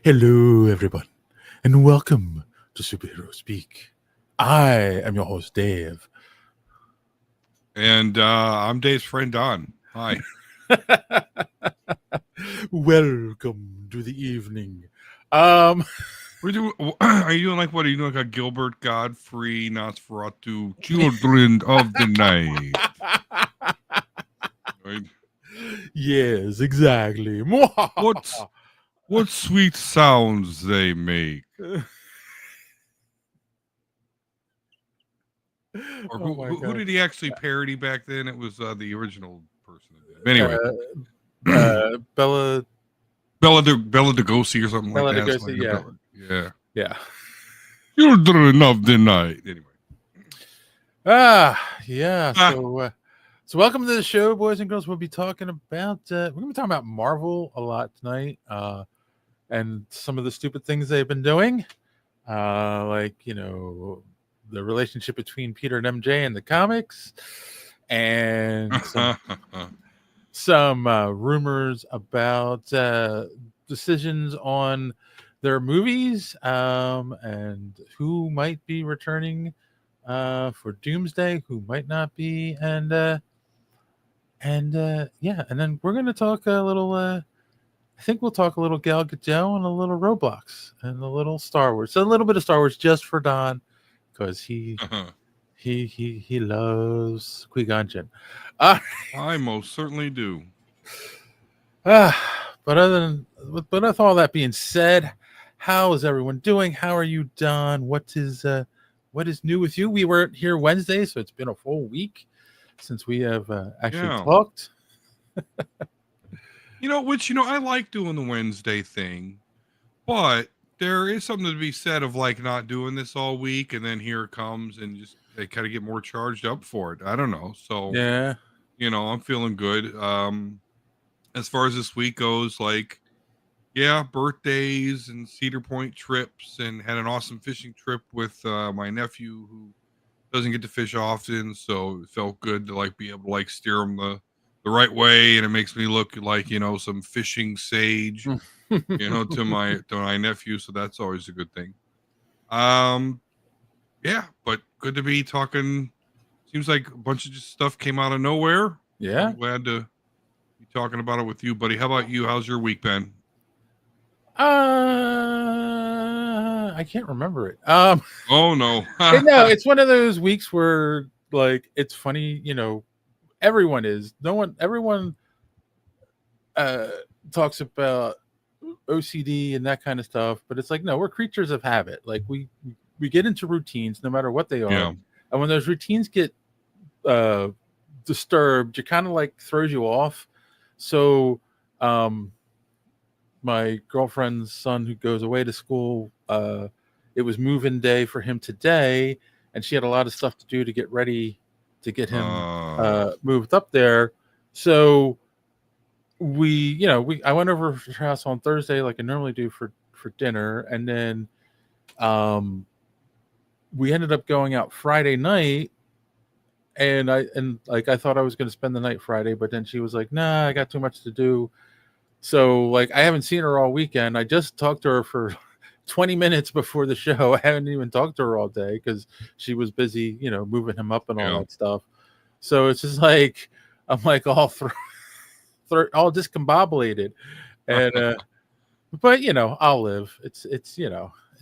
Hello, everyone, and welcome to Superhero Speak. I am your host, Dave. And I'm Dave's friend Don. Hi. Welcome to the evening. Um, Are you doing like what? Are you doing like a Gilbert Godfrey Nosferatu Children of the Night? Right? yes, exactly. What's what sweet sounds they make? Or Oh who, my who who god. did he actually parody back then? It was the original person that did. Anyway, Bella Bella Lugosi or something like Bella that. Something Lugosi, like yeah, Bella, yeah. yeah. Children of the Night. Anyway. Yeah. Ah, So welcome to the show, boys and girls. We'll be talking about we're gonna be talking about Marvel a lot tonight, and some of the stupid things they've been doing, like the relationship between Peter and MJ in the comics, and some rumors about decisions on their movies, and who might be returning for Doomsday, who might not be, and yeah, and then we're gonna talk a little. I think we'll talk a little Gal Gadot and a little Roblox and a little Star Wars. So a little bit of Star Wars just for Don, because he loves Qui-Gon Jinn. Uh, I most certainly do. but with all that being said, how is everyone doing? How are you, Don? What is new with you? We weren't here Wednesday, so it's been a full week since we have actually Yeah. talked. I like doing the Wednesday thing, but there is something to be said of like not doing this all week and then here it comes and just they kind of get more charged up for it. I don't know. So, Yeah. I'm feeling good. As far as this week goes, like, yeah, birthdays and Cedar Point trips and had an awesome fishing trip with my nephew who doesn't get to fish often, so it felt good to like be able to like steer him the right way, and it makes me look like some fishing sage, to my nephew. So that's always a good thing. Um, yeah, but good to be talking. Seems like a bunch of just stuff came out of nowhere. So Yeah. I'm glad to be talking about it with you, buddy. How about you? How's your week been? I can't remember it. Oh no. No, it's one of those weeks where like it's funny, everyone is no one everyone uh talks about OCD and that kind of stuff, but it's like no, we're creatures of habit. Like we get into routines no matter what they are. Yeah. And when those routines get uh disturbed, it kind of like throws you off. So um my girlfriend's son who goes away to school, it was move-in day for him today, and she had a lot of stuff to do to get ready to get him moved up there. So I went over to her house on Thursday like I normally do for dinner, and then we ended up going out Friday night. And I thought I was going to spend the night Friday, but then she was like, "Nah, I got too much to do." So like I haven't seen her all weekend. I just talked to her for 20 minutes before the show. I haven't even talked to her all day because she was busy, moving him up and all Yeah. that stuff. So it's just like I'm like all all discombobulated, and but I'll live. It's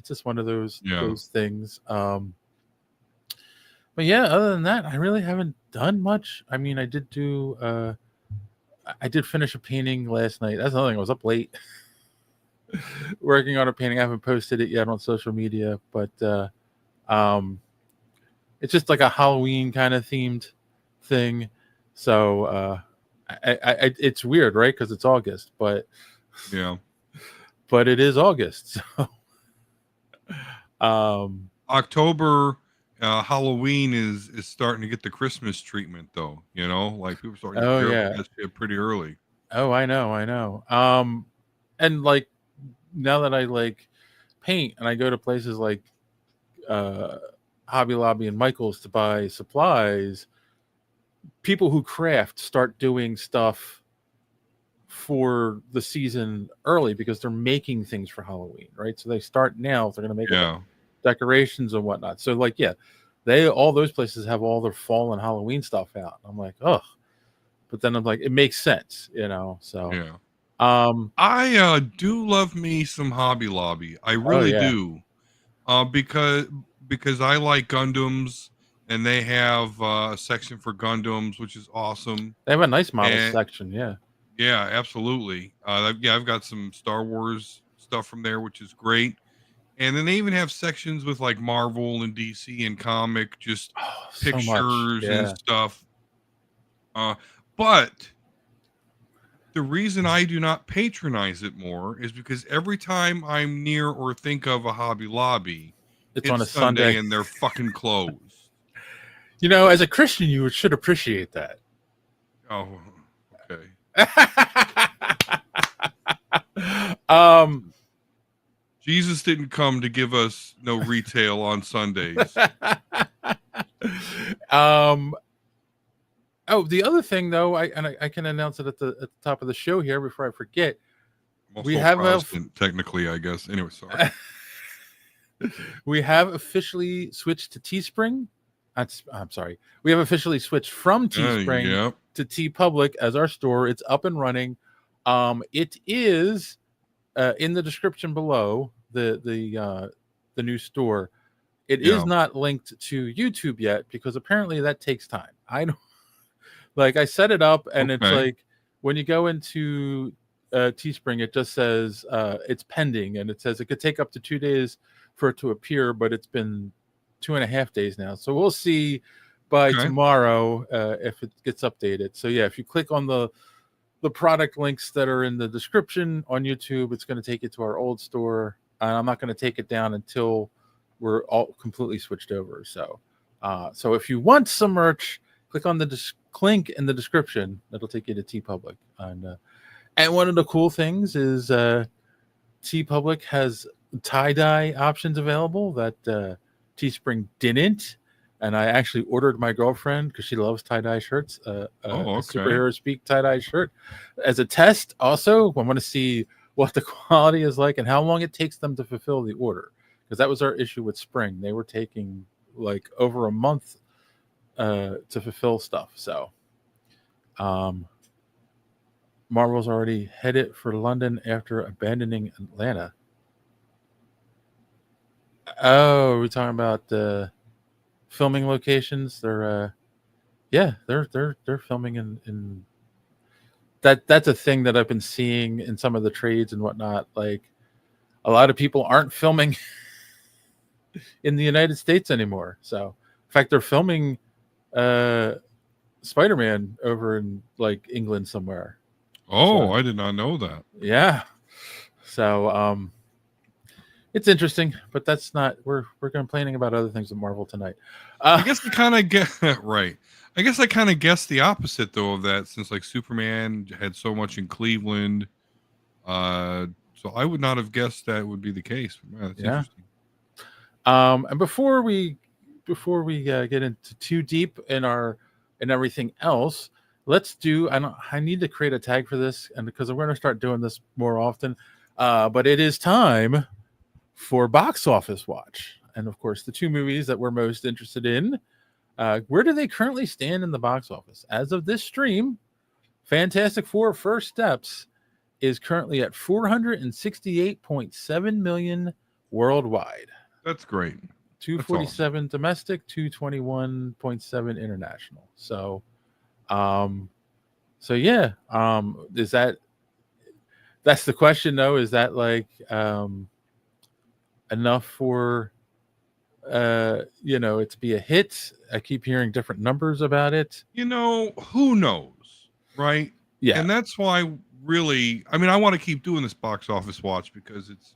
just one of those Yeah. things. But yeah, other than that, I really haven't done much. I mean, I did finish a painting last night. That's another thing. I was up late working on a painting. I haven't posted it yet on social media, but um, it's just like a Halloween kind of themed thing. So it's weird, right? Because it's August, Yeah. but it is August. So, October, Halloween is starting to get the Christmas treatment though. Like people starting to oh gear up yeah, for that shit pretty early. oh I know. And like now that I like paint and I go to places like uh, Hobby Lobby and Michael's to buy supplies, people who craft start doing stuff for the season early because they're making things for Halloween, right? So they start now. If they're going to make all the decorations and whatnot. So like, yeah, all those places have all their fall and Halloween stuff out. I'm like, oh, but then I'm like, it makes sense, So Yeah. um, I do love me some Hobby Lobby. I really do. Because I like Gundams, and they have a section for Gundams, which is awesome. They have a nice model And section, yeah. yeah, absolutely. I've got some Star Wars stuff from there, which is great. And then they even have sections with like Marvel and DC and comic, just so much, pictures and yeah. stuff. But the reason I do not patronize it more is because every time I'm near or think of a Hobby Lobby, It's on a it's Sunday Sunday. and they're fucking closed. As a Christian, you should appreciate that. Oh, okay. Jesus didn't come to give us no retail on Sundays. Oh, the other thing though, I can announce it at the top of the show here before I forget. We have technically, I guess. Anyway, sorry. We have officially switched to Teespring. I'm sorry. We have officially switched from Teespring to TeePublic as our store. It's up and running. It is in the description below the new store. It is not linked to YouTube yet because apparently that takes time. I don't like I set it up and it's like when you go into Teespring, it just says it's pending and it says it could take up to 2 days for it to appear, but it's been 2.5 days now. So we'll see by tomorrow if it gets updated. So yeah, if you click on the product links that are in the description on YouTube, it's going to take you to our old store. And I'm not going to take it down until we're all completely switched over. So so if you want some merch, click on the link in the description. That'll take you to TeePublic. And one of the cool things is TeePublic has tie-dye options available that Teespring didn't. And I actually ordered my girlfriend because she loves tie-dye shirts, a superhero speak tie-dye shirt as a test. Also, I want to see what the quality is like and how long it takes them to fulfill the order. Because that was our issue with Spring. They were taking like over a month to fulfill stuff. So Marvel's already headed for London after abandoning Atlanta. Oh, we're talking about the filming locations. They're they're filming in that's a thing that I've been seeing in some of the trades and whatnot. Like a lot of people aren't filming in the United States anymore. So in fact they're filming Spider-Man over in like England somewhere. I did not know that. Yeah. So it's interesting, but that's not we're complaining about other things at Marvel tonight. I guess I kind of get right. I guess I kind of guessed the opposite though of that, since like Superman had so much in Cleveland. So I would not have guessed that would be the case. Man, that's interesting. And before we get into too deep in everything else, let's do. I need to create a tag for this, and because we're going to start doing this more often. But it is time for Box Office Watch, and of course, the two movies that we're most interested in. Where do they currently stand in the box office as of this stream? Fantastic Four: First Steps is currently at 468.7 million worldwide. That's great. 247 awesome. Domestic, 221.7 international. So yeah. Is that's the question though? Is that like enough for it to be a hit? I keep hearing different numbers about it. Who knows, right? Yeah. And that's why really, I mean, I want to keep doing this box office watch because it's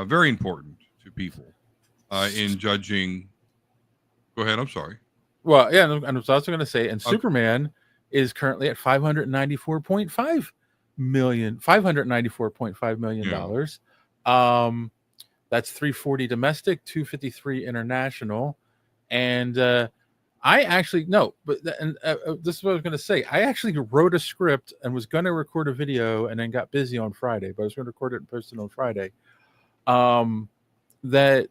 very important to people in judging. Go ahead. I'm sorry. Well, yeah, and I was also going to say, and Superman is currently at $594.5 million. That's 340 domestic, 253 international, and I actually no, but this is what I was going to say. I actually wrote a script and was going to record a video, and then got busy on Friday. But I was going to record it and post it on Friday. That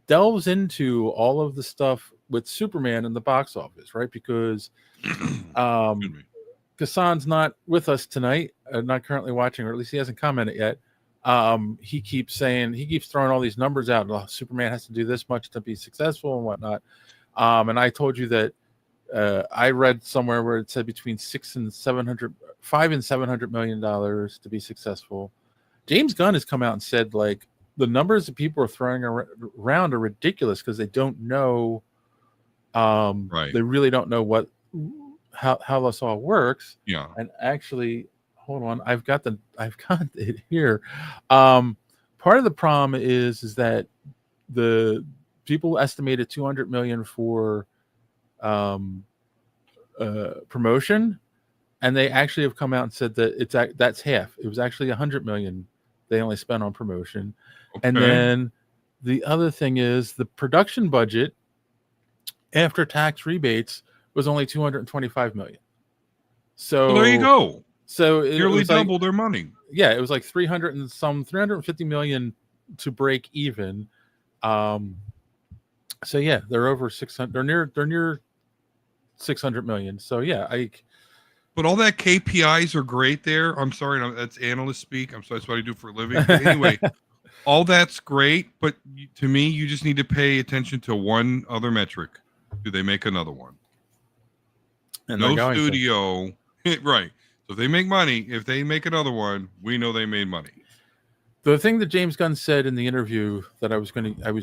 delves into all of the stuff with Superman in the box office, right? Because Kassan's not with us tonight, not currently watching, or at least he hasn't commented yet. He keeps throwing all these numbers out. Oh, Superman has to do this much to be successful and whatnot. And I told you that I read somewhere where it said between $500 and $700 million to be successful. James Gunn has come out and said, like, the numbers that people are throwing around are ridiculous because they don't know. Right. They really don't know how this all works. Yeah. And actually, hold on, I've got it here. Part of the problem is that the people estimated 200 million for promotion, and they actually have come out and said that that's half. It was actually 100 million they only spent on promotion. Okay. And then the other thing is the production budget after tax rebates was only 225 million. So well, there you go. So it nearly was double their money. Yeah, it was like 350 million to break even. So yeah, they're over 600. They're near 600 million. So yeah, But all that KPIs are great there. I'm sorry, that's analyst speak. I'm sorry, that's what I do for a living. But anyway, all that's great. But to me, you just need to pay attention to one other metric. Do they make another one? And no studio. Right. So if they make money, if they make another one, we know they made money. The thing that James Gunn said in the interview that I was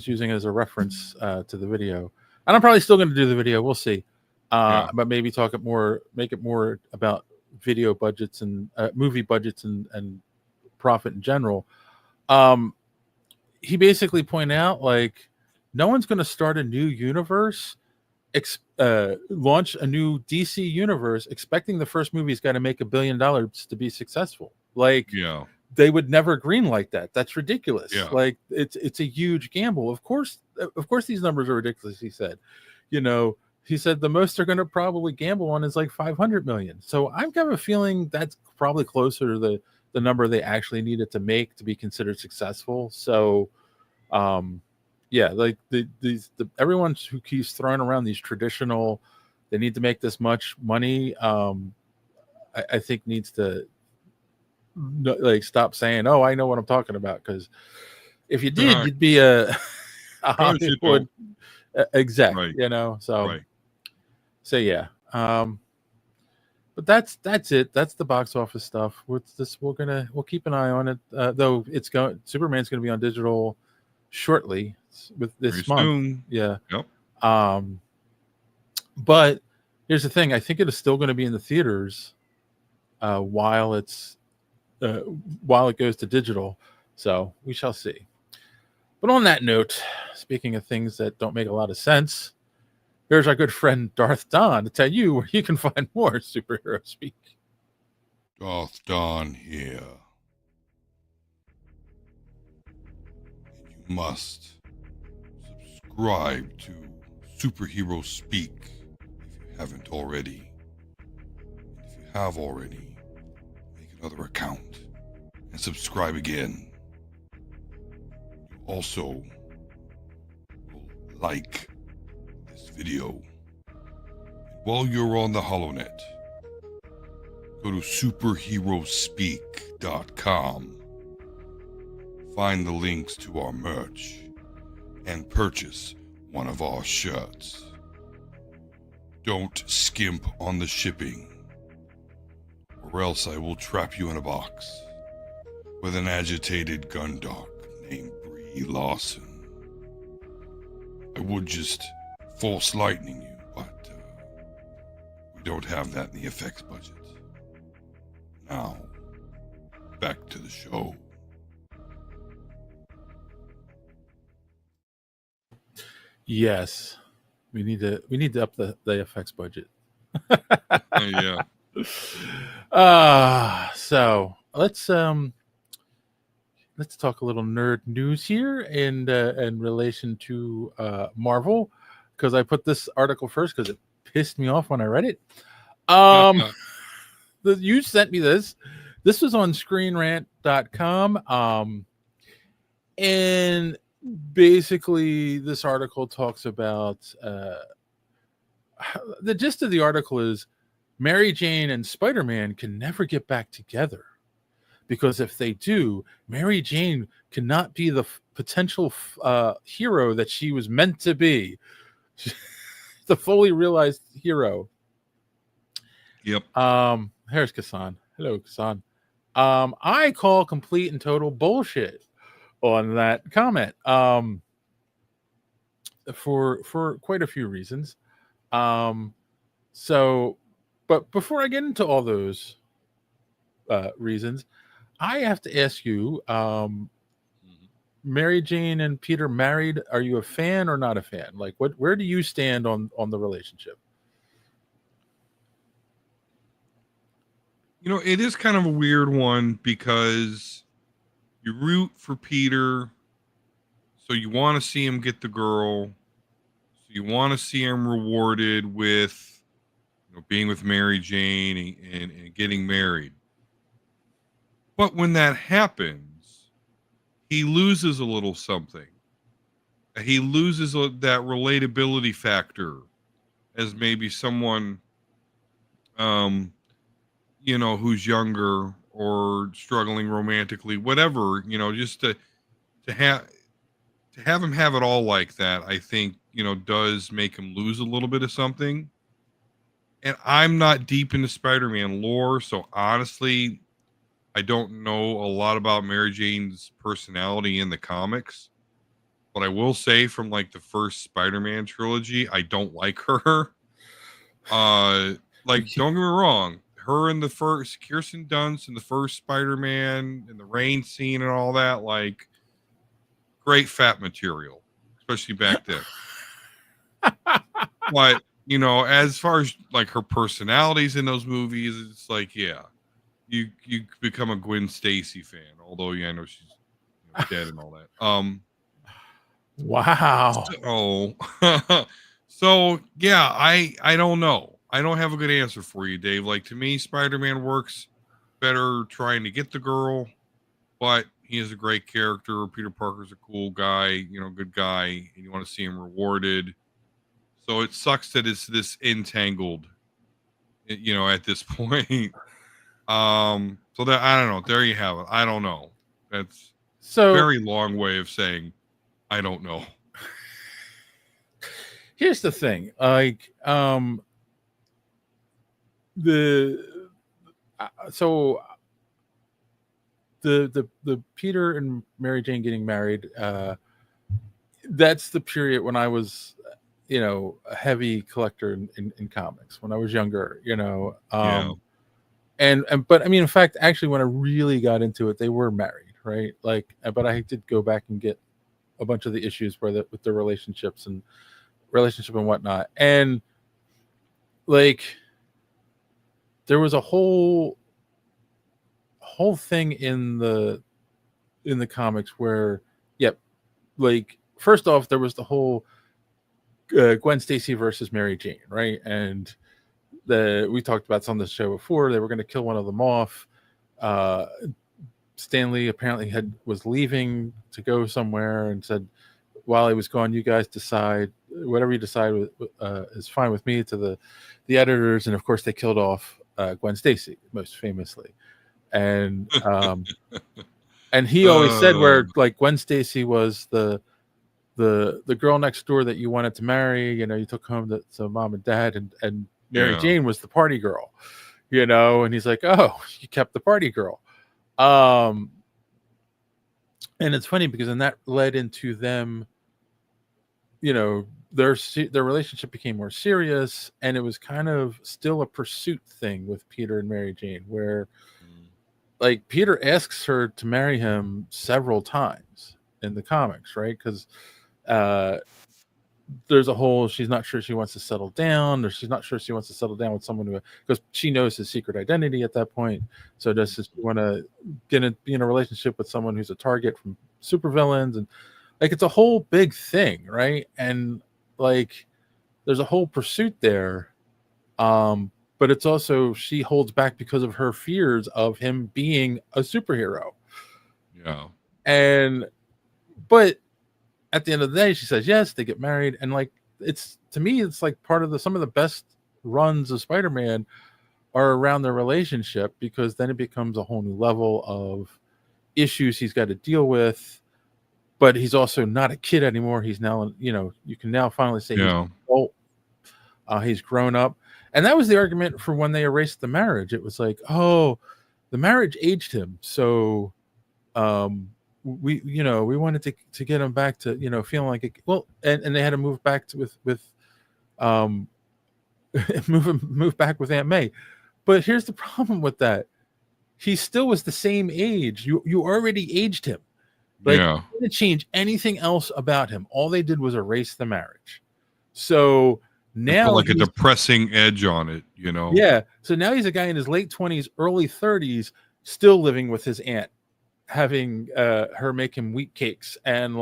using as a reference to the video, and I'm probably still going to do the video. We'll see. But maybe make it more about video budgets and movie budgets and profit in general. He basically pointed out, like, no one's going to start a new universe, launch a new DC universe, expecting the first movie's got to make $1 billion to be successful. Like, they would never greenlight that. That's ridiculous. Yeah. Like, it's a huge gamble. Of course, these numbers are ridiculous. He said, he said the most they're going to probably gamble on is like 500 million. So I've got a feeling that's probably closer to the number they actually needed to make to be considered successful. So, yeah, like everyone who keeps throwing around these traditional, they need to make this much money. I think needs to like stop saying, "Oh, I know what I'm talking about." Because if you did, you'd be a Hollywood exec, right. So. Right. So yeah, but that's it. That's the box office stuff. We'll keep an eye on it. Though Superman's going to be on digital shortly with this month. Soon. Yeah. Yep. But here's the thing. I think it is still going to be in the theaters while it goes to digital. So we shall see. But on that note, speaking of things that don't make a lot of sense, here's our good friend Darth Don to tell you where you can find more superhero speak. Darth Don here. And you must subscribe to Superhero Speak if you haven't already. And if you have already, make another account and subscribe again. You also will like video. And while you're on the HoloNet, go to superheroespeak.com, find the links to our merch, and purchase one of our shirts. Don't skimp on the shipping, or else I will trap you in a box with an agitated gundog named Brie Larson. I would just force lightning you, but we don't have that in the effects budget. Now, back to the show. Yes, we need to up the effects budget. Yeah. So let's talk a little nerd news here in relation to Marvel. A because I put this article first because it pissed me off when I read it. You sent me this. This was on screenrant.com. And basically, this article talks about the gist of the article is Mary Jane and Spider-Man can never get back together. Because if they do, Mary Jane cannot be the potential hero that she was meant to be. The fully realized hero. Yep. Here's Kasan. Hello, Kasan. I call complete and total bullshit on that comment. For quite a few reasons. So, but before I get into all those reasons, I have to ask you, Mary Jane and Peter married. Are you a fan or not a fan? Like, where do you stand on the relationship? You know, it is kind of a weird one because you root for Peter, so you want to see him get the girl, so you want to see him rewarded with, being with Mary Jane and getting married. But when that happens, he loses a little something. He loses that relatability factor as maybe someone, who's younger or struggling romantically, whatever, just to have him have it all like that, I think, does make him lose a little bit of something. And I'm not deep into Spider-Man lore, so honestly, I don't know a lot about Mary Jane's personality in the comics. But I will say from like the first Spider-Man trilogy, I don't like her. Don't get me wrong, her in the first Kirsten Dunst in the first Spider-Man and the rain scene and all that, like great fat material, especially back then. But as far as like her personalities in those movies, it's like, yeah, you become a Gwen Stacy fan, although I know she's dead and all that. Wow. So yeah, I don't know. I don't have a good answer for you, Dave. Like, to me, Spider-Man works better trying to get the girl, but he is a great character. Peter Parker's a cool guy, good guy, and you want to see him rewarded. So it sucks that it's this entangled, at this point. So that, I don't know. There you have it. I don't know. That's a very long way of saying I don't know. Here's the thing, like, the Peter and Mary Jane getting married, that's the period when I was, a heavy collector in comics when I was younger, Yeah. And but I mean, in fact, actually, when I really got into it, they were married, right? Like, but I did go back and get a bunch of the issues with the relationship and whatnot, and like there was a whole thing in the comics where, like, first off, there was the whole Gwen Stacy versus Mary Jane, right? And we talked about some of the show before. They were going to kill one of them off. Stanley apparently was leaving to go somewhere and said, while he was gone, you guys decide whatever you decide is fine with me, to the editors. And of course they killed off Gwen Stacy most famously. And and he always said where, like, Gwen Stacy was the girl next door that you wanted to marry, you took home to mom and dad, and Mary Jane was the party girl, and he's like, oh, you kept the party girl. And it's funny because then that led into them, their relationship became more serious, and it was kind of still a pursuit thing with Peter and Mary Jane, where like Peter asks her to marry him several times in the comics, right? Because there's a whole, she's not sure she wants to settle down, or she's not sure she wants to settle down with someone who, because she knows his secret identity at that point. So does she want to be in a relationship with someone who's a target from supervillains? And like, it's a whole big thing, right? And like, there's a whole pursuit there. But it's also she holds back because of her fears of him being a superhero. Yeah. And but at the end of the day, she says yes, they get married, and like it's to me, it's like part of some of the best runs of Spider-Man are around their relationship, because then it becomes a whole new level of issues he's got to deal with. But he's also not a kid anymore. He's now, you can now finally say he's Yeah. an adult. He's grown up. And that was the argument for when they erased the marriage. It was like, oh, the marriage aged him. So we wanted to get him back to, feeling like it. Well, and they had to move back with move back with Aunt May. But here's the problem with that. He still was the same age. You already aged him. Like, Yeah. they didn't change anything else about him. All they did was erase the marriage. So now like a depressing edge on it, Yeah. So now he's a guy in his late 20s, early 30s, still living with his aunt, having her make him wheat cakes and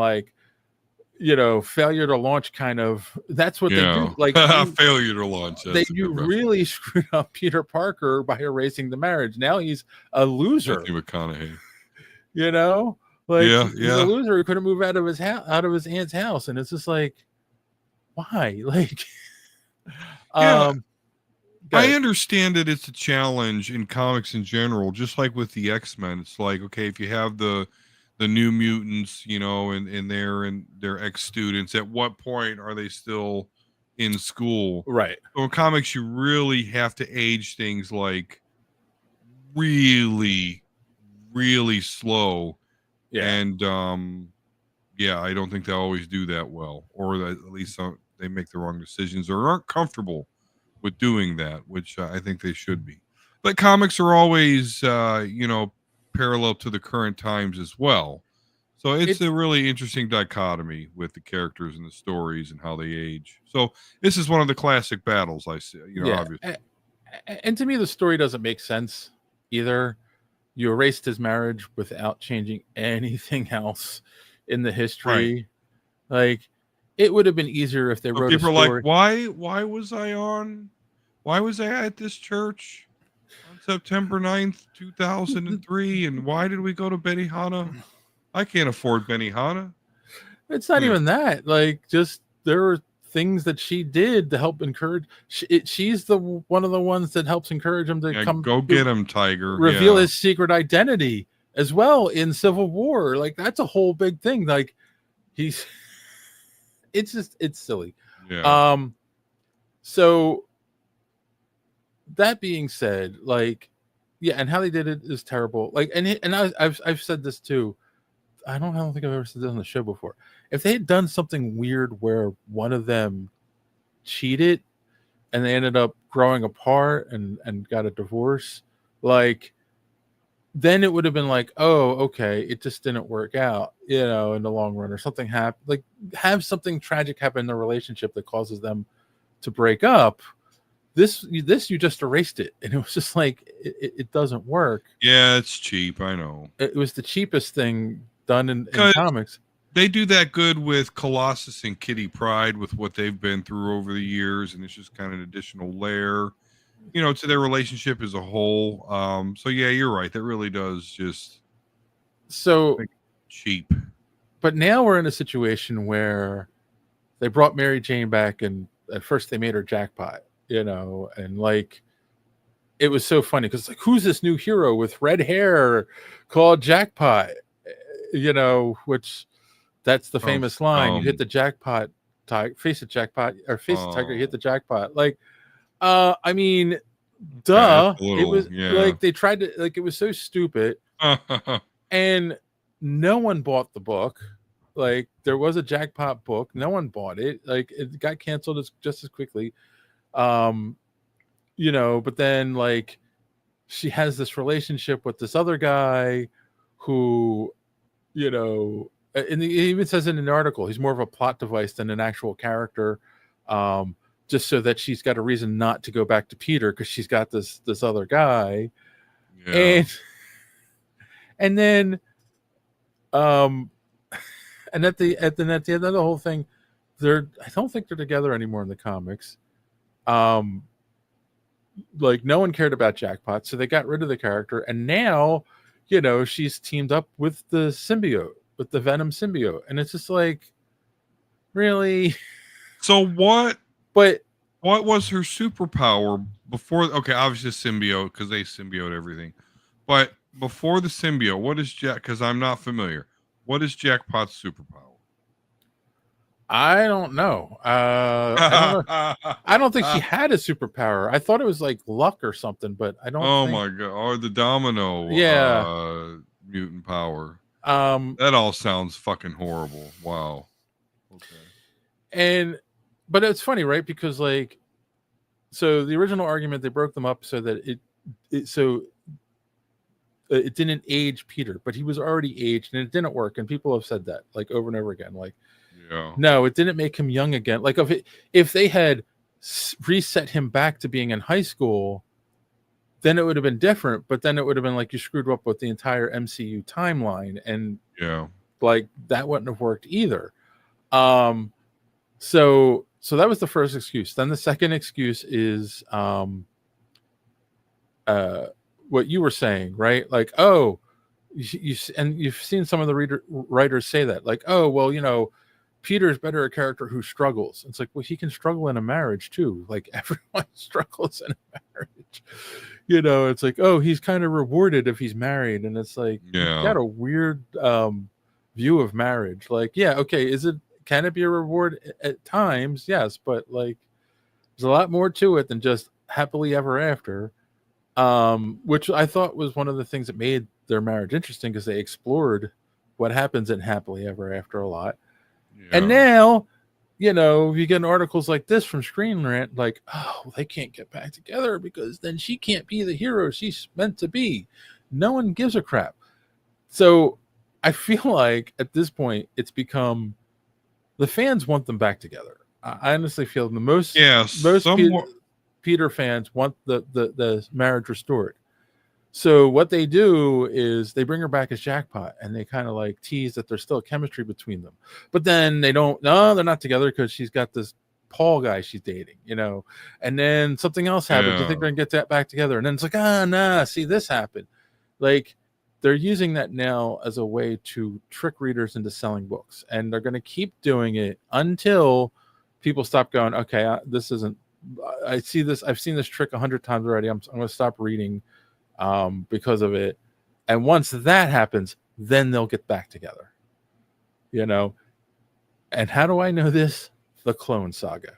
failure to launch kind of. That's what they do. Like failure to launch. You really screwed up Peter Parker by erasing the marriage. Now he's a loser. Matthew McConaughey. He's a loser who couldn't move out of his house, out of his aunt's house, and it's just like, why? I understand that it's a challenge in comics in general, just like with the X-Men. It's like, okay, if you have the New Mutants, and they're ex-students, at what point are they still in school? Right. So in comics, you really have to age things like really, really slow. Yeah. And I don't think they always do that well, or that at least they make the wrong decisions or aren't comfortable with doing that, which I think they should be. But comics are always, parallel to the current times as well. So it's a really interesting dichotomy with the characters and the stories and how they age. So this is one of the classic battles I see, obviously. And to me, the story doesn't make sense either. You erased his marriage without changing anything else in the history. Right. Like, it would have been easier if they wrote a story. People are like, why was I at this church on September 9th, 2003? And why did we go to Benihana? I can't afford Benihana. It's not even that. Like, just there were things that she did to help encourage. She's one of the ones that helps encourage him to come. Go get him, Tiger. Reveal his secret identity as well in Civil War. Like, that's a whole big thing. Like, it's silly. Yeah. So that being said, and how they did it is terrible. Like, and I've said this too. I don't think I've ever said this on the show before. If they had done something weird where one of them cheated and they ended up growing apart and got a divorce, then it would have been like, oh, okay, it just didn't work out, in the long run, or something happened. Like, have something tragic happen in the relationship that causes them to break up. This you just erased it, and it was just like it doesn't work. Yeah, it's cheap. I know. It was the cheapest thing done in comics. They do that good with Colossus and Kitty Pryde with what they've been through over the years, and it's just kind of an additional layer, to their relationship as a whole. So yeah, you're right. That really does just cheap. But now we're in a situation where they brought Mary Jane back, and at first they made her Jackpot, and it was so funny because it's like, who's this new hero with red hair called Jackpot? Which that's the famous line. You hit the jackpot, face the jackpot, or face the tiger, you hit the jackpot. I mean, duh. It was like they tried to, it was so stupid. And no one bought the book. There was a Jackpot book. No one bought it. It got canceled just as quickly. But then she has this relationship with this other guy who, and he even says in an article, he's more of a plot device than an actual character, just so that she's got a reason not to go back to Peter because she's got this other guy. Yeah. And then and at the end of the whole thing, I don't think they're together anymore in the comics. Like no one cared about Jackpot, so they got rid of the character, and now, she's teamed up with the symbiote, with the Venom symbiote, and it's just like, really? So what But was her superpower before? Okay, obviously symbiote, because they symbiote everything. But before the symbiote, what is Jack? Because I'm not familiar. What is Jackpot's superpower? I don't know. I don't know. I don't think she had a superpower. I thought it was like luck or something, but I don't Oh think. my god! Or the domino Yeah. mutant power. Um, That all sounds fucking horrible. Wow. Okay. but it's funny, right? Because like, so the original argument, they broke them up so that it didn't age Peter, but he was already aged, and it didn't work. And people have said that like over and over again. Like, yeah, no, it didn't make him young again. Like if they had reset him back to being in high school, then it would have been different. But then it would have been like you screwed up with the entire MCU timeline, and yeah, like that wouldn't have worked either. So that was the first excuse. Then the second excuse is what you were saying, right? Like, oh, you've seen some of the writers say that, like, oh, well, Peter's better a character who struggles. It's like, well, he can struggle in a marriage too. Like everyone struggles in a marriage. It's like, oh, he's kind of rewarded if he's married, and it's like, yeah. you got a weird view of marriage. Like, yeah, okay, can it be a reward at times? Yes, but like, there's a lot more to it than just happily ever after. Which I thought was one of the things that made their marriage interesting, because they explored what happens in happily ever after a lot. Yeah. And now, you get articles like this from Screen Rant, like, oh, they can't get back together because then she can't be the hero she's meant to be. No one gives a crap. So I feel like at this point, it's become the fans want them back together. I honestly feel most Peter fans want the marriage restored. So what they do is they bring her back as Jackpot, and they kind of like tease that there's still chemistry between them. But then they're not together because she's got this Paul guy she's dating, and then something else happens. Yeah. You think they're gonna get that back together, and then it's like, nah, see, this happened. Like, they're using that now as a way to trick readers into selling books, and they're going to keep doing it until people stop going, okay, this isn't, I've seen this trick 100 times already. I'm going to stop reading because of it. And once that happens, then they'll get back together, And how do I know this? The Clone Saga.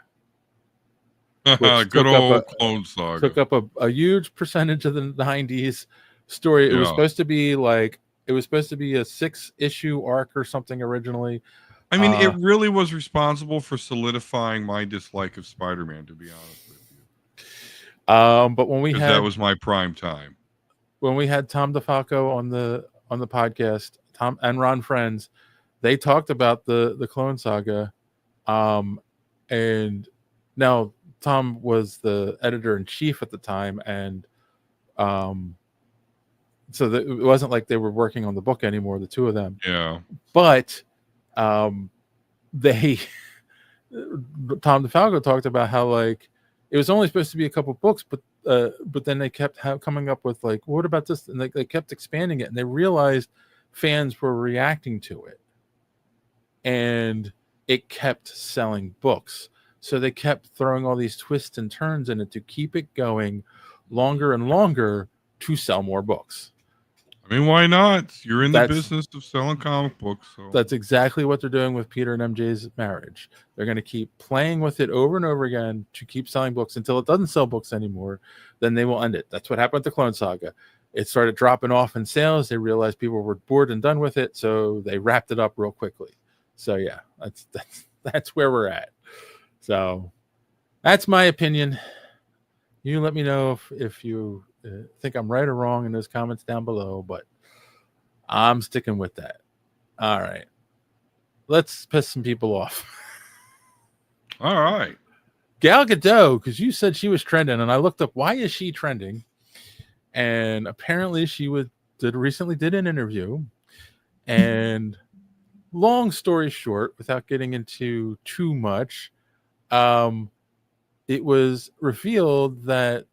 Good old Clone Saga. Took up a huge percentage of the 90s story. It was supposed to be like, a 6-issue arc or something originally. I mean, it really was responsible for solidifying my dislike of Spider-Man, to be honest with you. But when that was my prime time. When we had Tom DeFalco on the podcast, Tom and Ron Friends, they talked about the Clone Saga. And now Tom was the editor-in-chief at the time, and so it wasn't like they were working on the book anymore, the two of them. Yeah. But Tom DeFalco talked about how like it was only supposed to be a couple books, but then they kept coming up with like, what about this? And they kept expanding it, and they realized fans were reacting to it, and it kept selling books. So they kept throwing all these twists and turns in it to keep it going longer and longer to sell more books. I mean, why not? You're in the business of selling comic books. So. That's exactly what they're doing with Peter and MJ's marriage. They're going to keep playing with it over and over again to keep selling books until it doesn't sell books anymore. Then they will end it. That's what happened with the Clone Saga. It started dropping off in sales. They realized people were bored and done with it, so they wrapped it up real quickly. So yeah, that's where we're at. So that's my opinion. You let me know if you think I'm right or wrong in those comments down below, but I'm sticking with that. All right. Let's piss some people off. All right. Gal Gadot, because you said she was trending, and I looked up, why is she trending? And apparently she recently did an interview, and long story short, without getting into too much, um, it was revealed that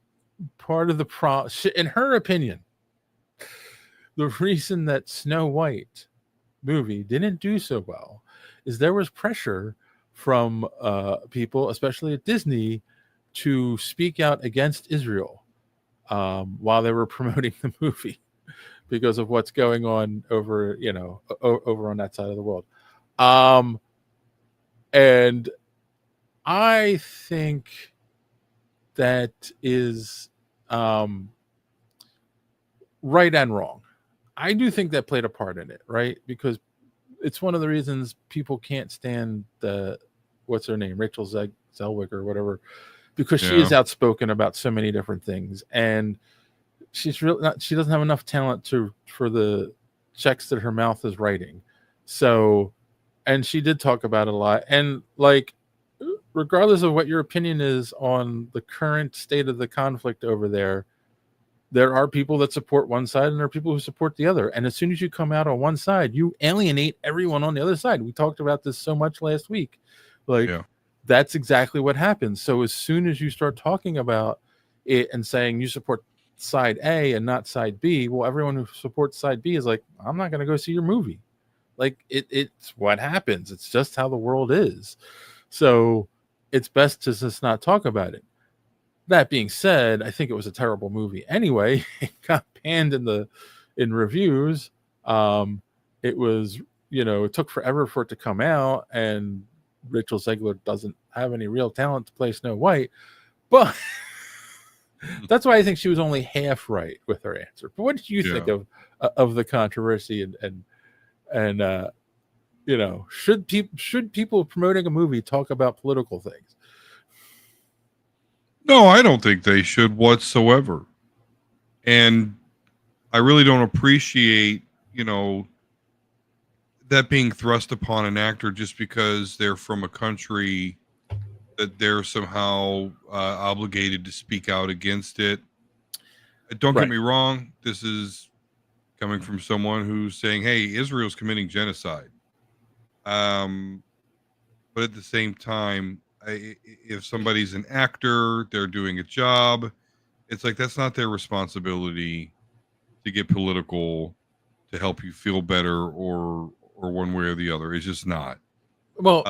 part of the problem, in her opinion, the reason that Snow White movie didn't do so well is there was pressure from people, especially at Disney, to speak out against Israel while they were promoting the movie because of what's going on over, over on that side of the world. And I think that is right and wrong. I do think that played a part in it, right? Because it's one of the reasons people can't stand the what's her name, Rachel Zellweger or whatever, because she is outspoken about so many different things, and she's really not. She doesn't have enough talent for the checks that her mouth is writing. So, and she did talk about it a lot, and like, regardless of what your opinion is on the current state of the conflict over there are people that support one side and there are people who support the other. And as soon as you come out on one side, you alienate everyone on the other side. We talked about this so much last week. Like, that's exactly what happens. So as soon as you start talking about it and saying you support side A and not side B, well, everyone who supports side B is like, I'm not going to go see your movie. Like, it's what happens. It's just how the world is. So it's best to just not talk about it. That being said, I think it was a terrible movie. Anyway, it got panned in reviews. It was, it took forever for it to come out, and Rachel Zegler doesn't have any real talent to play Snow White. But that's why I think she was only half right with her answer. But what did you think of the controversy and should people promoting a movie talk about political things? No, I don't think they should whatsoever. And I really don't appreciate, that being thrust upon an actor just because they're from a country that they're somehow obligated to speak out against it. Don't get me wrong. This is coming from someone who's saying, hey, Israel's committing genocide. But at the same time, if somebody's an actor, they're doing a job, it's like that's not their responsibility to get political to help you feel better or one way or the other. It's just not. Well,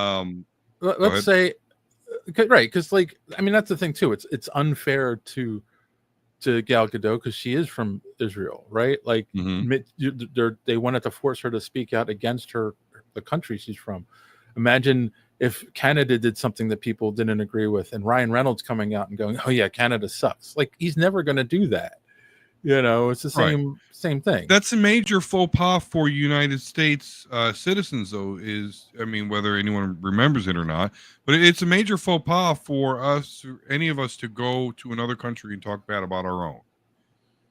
let's say, right, because that's the thing too. It's unfair to Gal Gadot because she is from Israel, right? Like, they wanted to force her to speak out against the country she's from. Imagine if Canada did something that people didn't agree with, and Ryan Reynolds coming out and going, "Oh yeah, Canada sucks." Like, he's never going to do that. It's the same thing. That's a major faux pas for United States citizens, though. Whether anyone remembers it or not, but it's a major faux pas for us, any of us, to go to another country and talk bad about our own.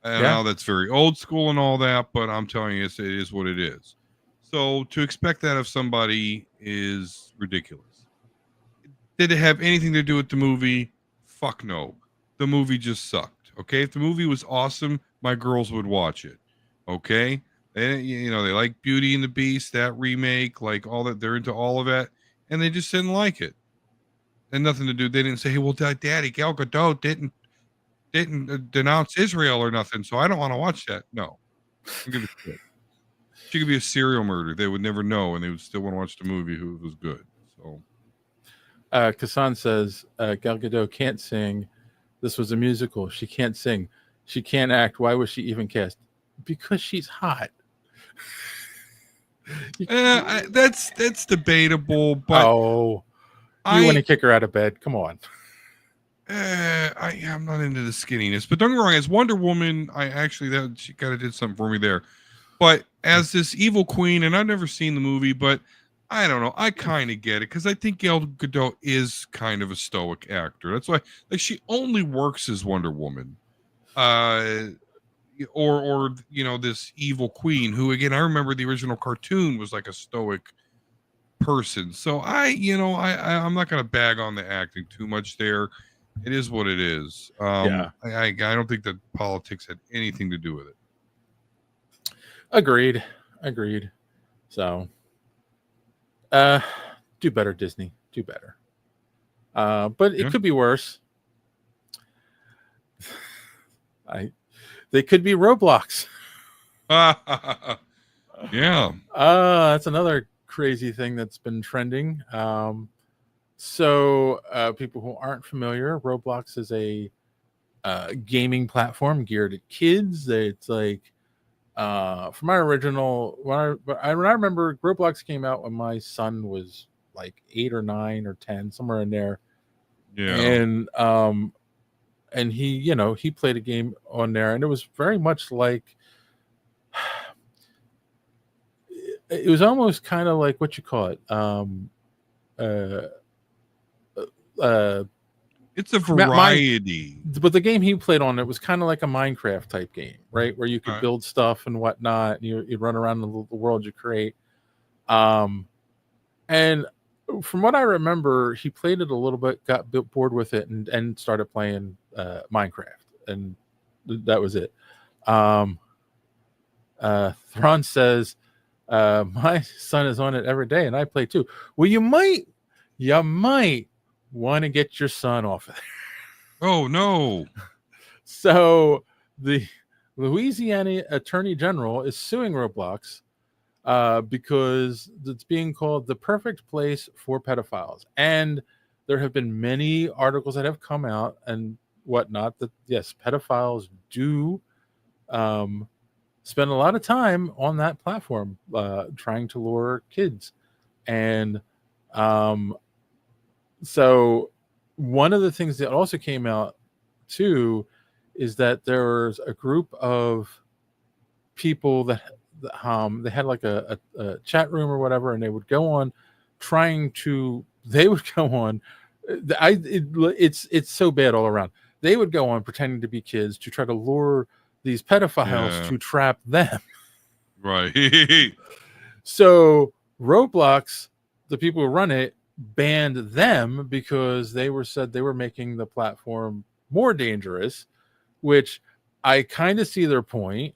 And now that's very old school and all that, but I'm telling you, it is what it is. So to expect that of somebody is ridiculous. Did it have anything to do with the movie? Fuck no. The movie just sucked. Okay, if the movie was awesome, my girls would watch it. Okay, they like Beauty and the Beast, that remake, like all that. They're into all of that, and they just didn't like it. And nothing to do. They didn't say, "Hey, well, Daddy, Gal Gadot didn't denounce Israel or nothing, so I don't want to watch that." No, don't give a shit. She could be a serial murderer. They would never know, and they would still want to watch the movie who was good. So, Kassan says Gal Gadot can't sing. This was a musical. She can't sing. She can't act. Why was she even cast? Because she's hot. That's debatable. But you want to kick her out of bed? Come on. I'm not into the skinniness, but don't get me wrong. As Wonder Woman, she kind of did something for me there. But as this evil queen, and I've never seen the movie, but I don't know. I kind of get it because I think Gal Gadot is kind of a stoic actor. That's why, she only works as Wonder Woman, or this evil queen who, again, I remember the original cartoon was like a stoic person. So I'm not going to bag on the acting too much there. It is what it is. I don't think that politics had anything to do with it. Agreed. So, Do better, Disney. Do better. But it Yeah. could be worse. They could be Roblox. Yeah. That's another crazy thing that's been trending. So people who aren't familiar, Roblox is a gaming platform geared at kids. It's like from my original when I remember Roblox came out when my son was like 8 or 9 or 10, somewhere in there, Yeah. and he played a game on there, and it was very much like it was almost kind of like what you call it. Uh, uh, It's a my variety. but the game he played on it was kind of like a Minecraft type game, right? Where you could Okay. build stuff and whatnot, and you'd run around the world you create. And from what I remember, he played it a little bit, got bored with it, and started playing Minecraft, and that was it. Um, Thrawn says, "My son is on it every day, and I play too." Well, you might want to get your son off of there. Oh no. So the Louisiana Attorney General is suing Roblox because it's being called the perfect place for pedophiles. And there have been many articles that have come out and whatnot that, yes, pedophiles do spend a lot of time on that platform trying to lure kids. And um, so one of the things that also came out too is that there was a group of people that they had like a chat room or whatever, and they would go on it's so bad all around. They would go on pretending to be kids to try to lure these pedophiles Yeah. to trap them. Right. So Roblox, the people who run it, banned them because they were making the platform more dangerous, which I kind of see their point,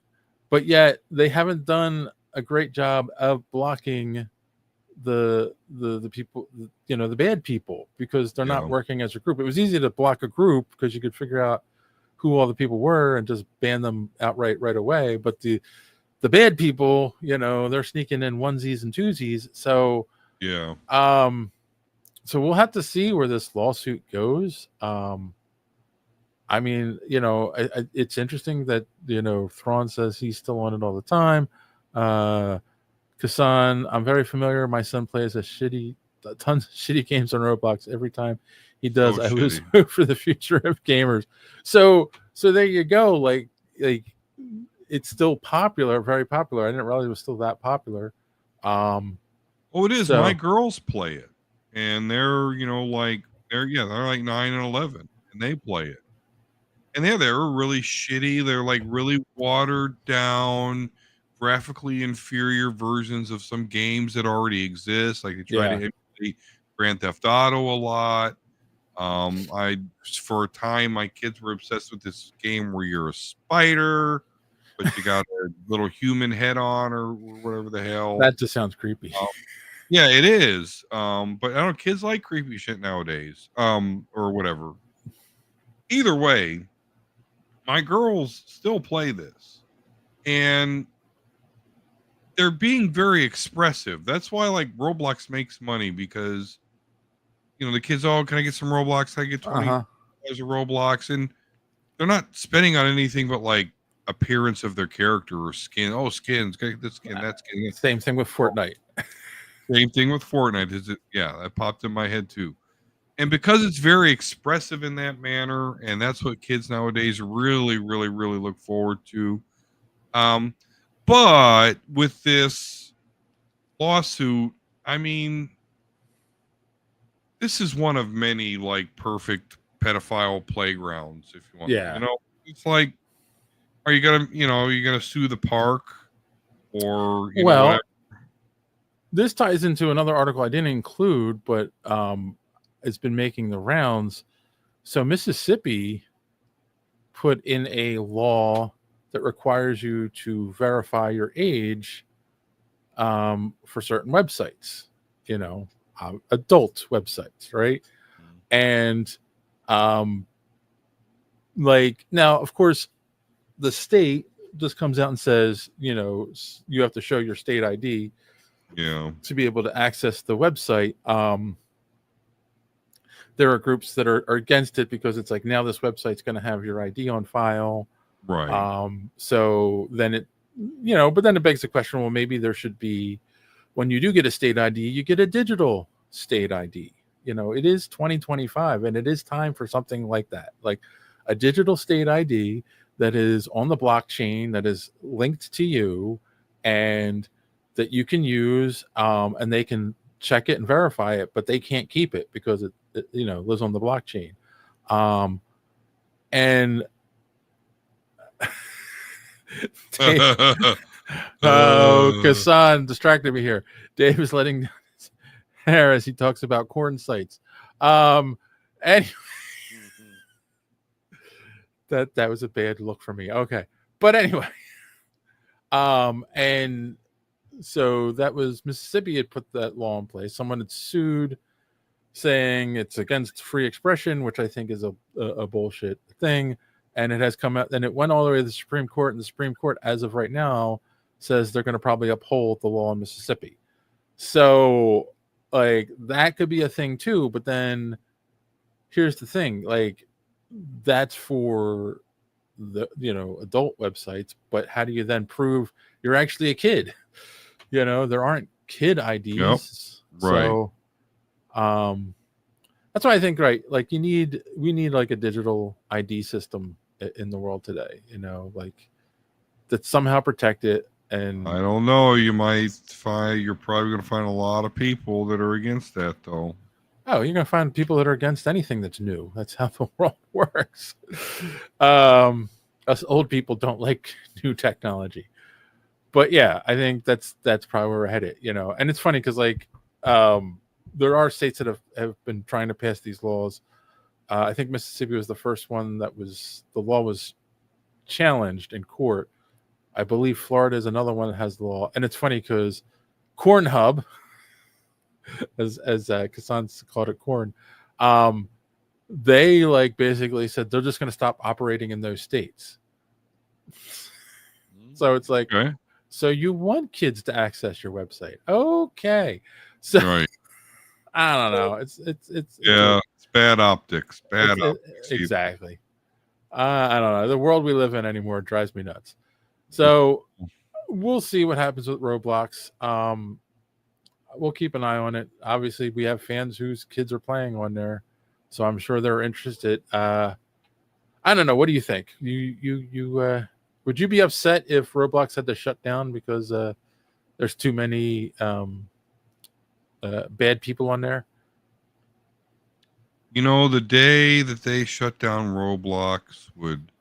but yet they haven't done a great job of blocking the people, the bad people, because they're not Yeah. working as a group. It was easy to block a group because you could figure out who all the people were and just ban them outright right away. But the bad people, they're sneaking in onesies and twosies. So Yeah. so we'll have to see where this lawsuit goes. I mean, it's interesting that Thrawn says he's still on it all the time. Kasan, I'm very familiar. My son plays tons of shitty games on Roblox. Every time he does, So I lose shitty. hope for the future of gamers. So there you go. Like it's still popular, very popular. I didn't realize it was still that popular. Oh, it is. So My girls play it, and they're they're like 9 and 11, and they play it, and they're really shitty. They're like really watered down, graphically inferior versions of some games that already exist. Like they try to emulate Grand Theft Auto a lot. I for a time my kids were obsessed with this game where you're a spider, but you got a little human head on or whatever the hell. that just sounds creepy. Yeah, it is. But I don't know, kids like creepy shit nowadays. Or whatever. Either way, my girls still play this. And they're being very expressive. That's why like Roblox makes money because the kids all can I get some Roblox? Can I get $20 of Roblox? And they're not spending on anything but like appearance of their character or skin. Oh, skins, get this skin, that skin. Same thing with Fortnite. Same thing with Fortnite. Is it? Yeah, that popped in my head too. And because it's very expressive in that manner, and that's what kids nowadays really, really, really look forward to. But with this lawsuit, I mean, this is one of many like perfect pedophile playgrounds, if you want. Yeah. It's like, are you gonna sue the park or Well, whatever? this ties into another article I didn't include, but it's been making the rounds. So Mississippi put in a law that requires you to verify your age for certain websites. adult websites, right? And like now, of course, the state just comes out and says, you have to show your state ID Yeah. to be able to access the website. There are groups that are against it because it's like, now this website's going to have your ID on file. Right. So then but then it begs the question, well, maybe there should be, when you do get a state ID, you get a digital state ID. It is 2025 and it is time for something like that, like a digital state ID that is on the blockchain, that is linked to you, and that you can use, and they can check it and verify it, but they can't keep it because it lives on the blockchain. And Kassan distracted me here. Dave is letting his hair as he talks about corn sites. And that was a bad look for me. Okay, but anyway, and so that was Mississippi had put that law in place. Someone had sued, saying it's against free expression, which I think is a bullshit thing. And it has come out, and it went all the way to the Supreme Court, and the Supreme Court, as of right now, says they're going to probably uphold the law in Mississippi. So, like, that could be a thing too. But then, here's the thing: like, that's for the adult websites. But how do you then prove you're actually a kid? There aren't kid IDs. Yep. Right. So, that's why I think, right, like we need like a digital ID system in the world today, like that somehow protect it. And I don't know, you're probably going to find a lot of people that are against that, though. Oh, you're going to find people that are against anything that's new. That's how the world works. Us old people don't like new technology. But yeah, I think that's probably where we're headed, And it's funny because like there are states that have been trying to pass these laws. I think Mississippi was the first one the law was challenged in court. I believe Florida is another one that has the law. And it's funny because Cornhub, as Kassan's called it, corn, they like basically said they're just going to stop operating in those states. So it's like, okay. So you want kids to access your website. Okay. So right. I don't know. It's bad optics. Bad optics. Exactly. I don't know. The world we live in anymore drives me nuts. So we'll see what happens with Roblox. We'll keep an eye on it. Obviously, we have fans whose kids are playing on there, so I'm sure they're interested. I don't know. What do you think? You would you be upset if Roblox had to shut down because there's too many bad people on there? The day that they shut down Roblox would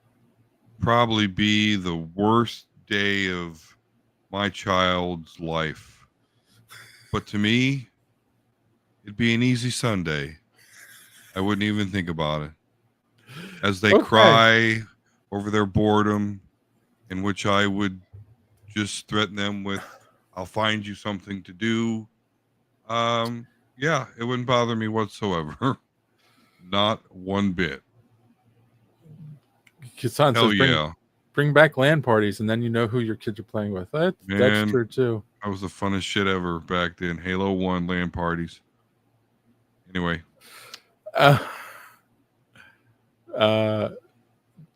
probably be the worst day of my child's life. But to me, it'd be an easy Sunday. I wouldn't even think about it. As they cry over their boredom, in which I would just threaten them with, I'll find you something to do. Yeah, it wouldn't bother me whatsoever. Not one bit. Kassan says, bring back LAN parties, and then you know who your kids are playing with. That's true too. That was the funnest shit ever back then. Halo 1 LAN parties. Anyway.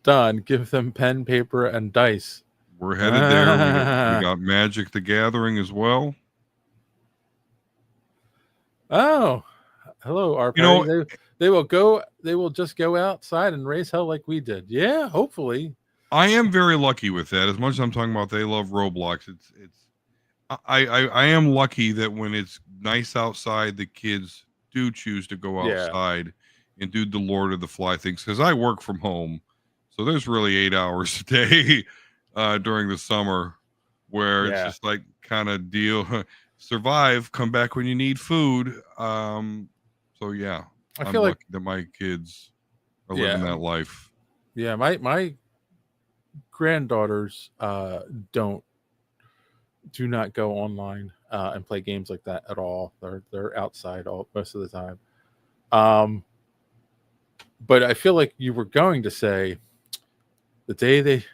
Don, give them pen, paper, and dice. We're headed there. We got Magic the Gathering as well. Oh, hello, RP. They will just go outside and raise hell like we did. Yeah, hopefully. I am very lucky with that. As much as I'm talking about they love Roblox, I am lucky that when it's nice outside, the kids do choose to go outside and do the Lord of the Fly things. Because I work from home, so there's really 8 hours a day during the summer where it's just like kind of deal, survive, come back when you need food. So yeah, I feel like that my kids are living that life. Yeah, my granddaughters do not go online. and play games like that at all. They're outside most of the time. Um, but I feel like you were going to say the day they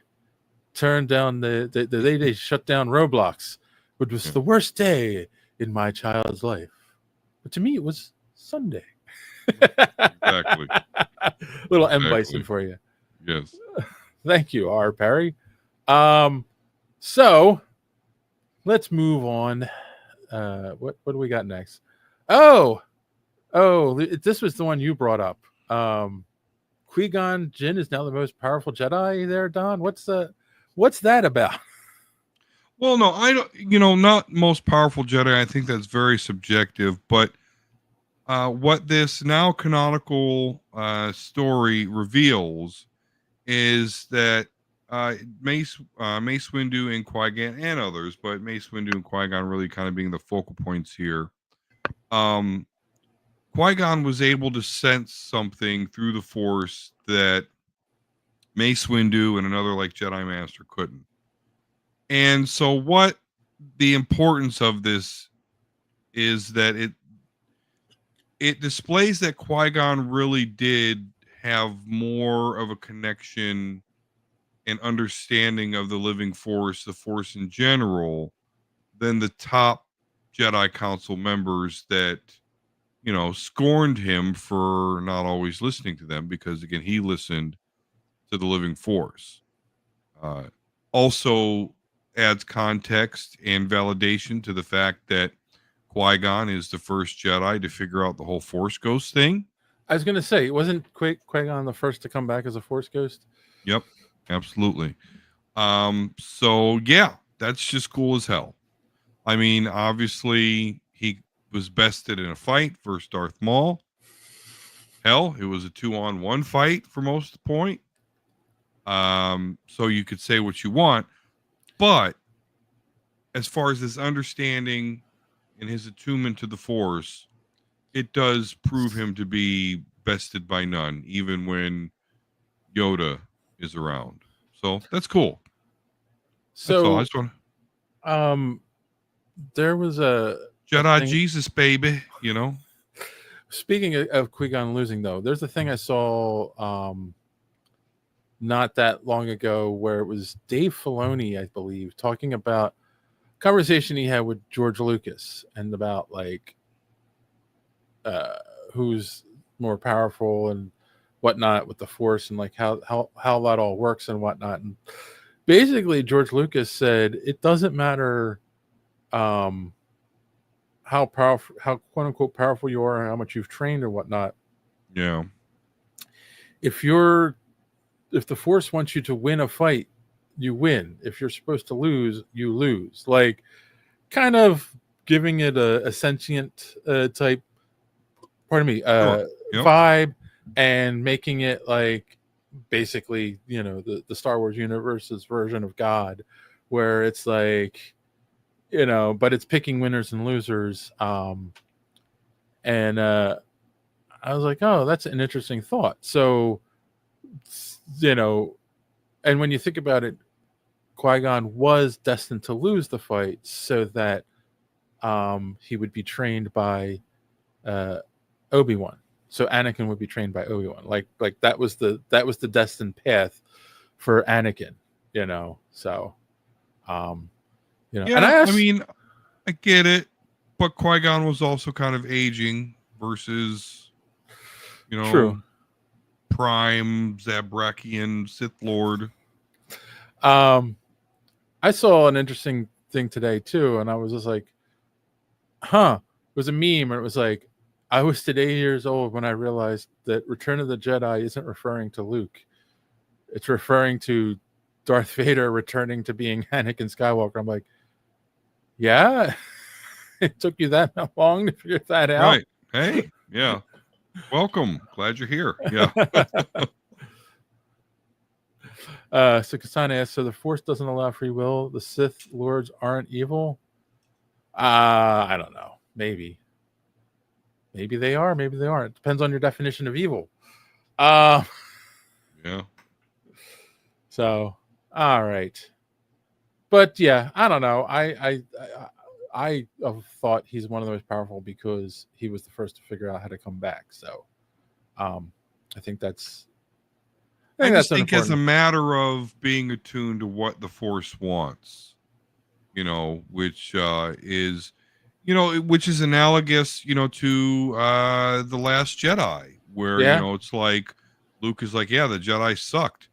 turned down the day they shut down Roblox, which was the worst day in my child's life. But to me, it was Sunday. Exactly. Little M Bison for you. Yes. Thank you, R. Perry. So let's move on. What do we got next? Oh, this was the one you brought up. Qui-Gon Jinn is now the most powerful Jedi. There, Don. What's that about? Well, no, I don't. Not most powerful Jedi. I think that's very subjective. But what this now canonical story reveals is that Mace Windu and Qui-Gon and others, but Mace Windu and Qui-Gon really kind of being the focal points here. Qui-Gon was able to sense something through the Force that Mace Windu and another like Jedi Master couldn't. And so what the importance of this is that it displays that Qui-Gon really did have more of a connection and understanding of the living Force, the Force in general, than the top Jedi Council members that, scorned him for not always listening to them, because again, he listened to the living Force. Also adds context and validation to the fact that Qui-Gon is the first Jedi to figure out the whole Force Ghost thing. I was going to say, wasn't Qui-Gon the first to come back as a Force Ghost? Yep, absolutely. So yeah, that's just cool as hell. I mean, obviously he was bested in a fight versus Darth Maul. Hell, it was a 2-on-1 fight for most of the point. So you could say what you want, but as far as his understanding and his attunement to the Force, it does prove him to be bested by none, even when Yoda is around. So that's cool. So that's all. I just want. There was a Jedi Jesus, baby. Speaking of Qui-Gon losing, though, there's a thing I saw not that long ago where it was Dave Filoni, I believe, talking about a conversation he had with George Lucas and about like who's more powerful and whatnot with the Force and like how that all works and whatnot. And basically, George Lucas said it doesn't matter how quote unquote powerful you are and how much you've trained or whatnot. Yeah. If the Force wants you to win a fight, you win. If you're supposed to lose, you lose. Like, kind of giving it a sentient type, vibe, and making it like basically, the Star Wars universe's version of God, where it's like, but it's picking winners and losers. And I was like, oh, that's an interesting thought. So, and when you think about it, Qui-Gon was destined to lose the fight so that he would be trained by Obi-Wan. So Anakin would be trained by Obi-Wan. Like that was the destined path for Anakin, So Yeah, and I get it, but Qui-Gon was also kind of aging versus, true. Prime Zabrakian Sith Lord. I saw an interesting thing today too, and I was just like, it was a meme, and it was like, I was today years old when I realized that Return of the Jedi isn't referring to Luke. It's referring to Darth Vader returning to being Anakin Skywalker. I'm like, yeah, it took you that long to figure that out. Right. Hey, yeah. Welcome. Glad you're here. Yeah. So Kasana asks, so the Force doesn't allow free will? The Sith Lords aren't evil? I don't know. Maybe they are. Maybe they aren't. It depends on your definition of evil. Yeah. So, all right. But yeah, I don't know. I thought he's one of the most powerful because he was the first to figure out how to come back. So, um, I think that's I I think just that's an think as a important. matter of being attuned to what the Force wants, which is, which is analogous, to the Last Jedi, where Yeah. it's like Luke is like, yeah, the Jedi sucked.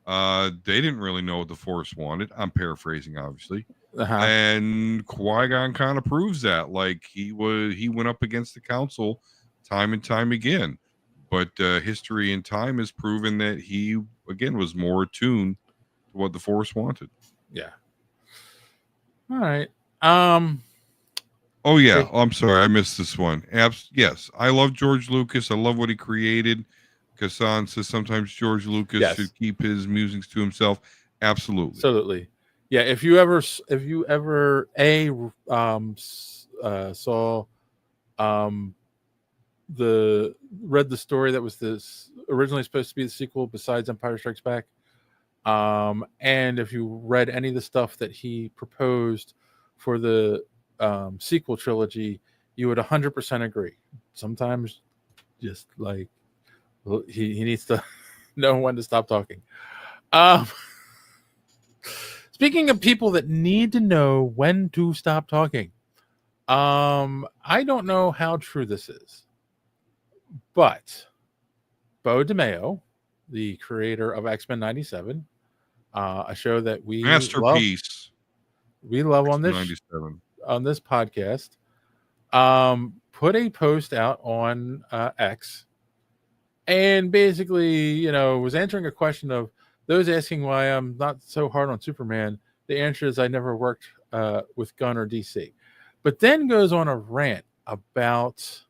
They didn't really know what the Force wanted. I'm paraphrasing, obviously. Uh-huh. And Qui-Gon kind of proves that. Like he went up against the Council time and time again, but history and time has proven that he again was more attuned to what the Force wanted. Yeah. All right. Um. Oh yeah, Okay. I'm sorry, I missed this one. Yes, I love George Lucas. I love what he created. Kassan says sometimes George Lucas Yes. should keep his musings to himself. Absolutely. Absolutely. Yeah. If you ever saw um the read the story that was this originally supposed to be the sequel besides Empire Strikes Back. And if you read any of the stuff that he proposed for the sequel trilogy, you would 100% agree. Sometimes, just like he needs to know when to stop talking. Um, Speaking of people that need to know when to stop talking, I don't know how true this is, but Bo DeMeo, the creator of X-Men '97, a show that Masterpiece. we love on X-Men 97. this podcast, put a post out on X, and basically, was answering a question of those asking why I'm not so hard on Superman. The answer is I never worked with Gunn or DC, but then goes on a rant about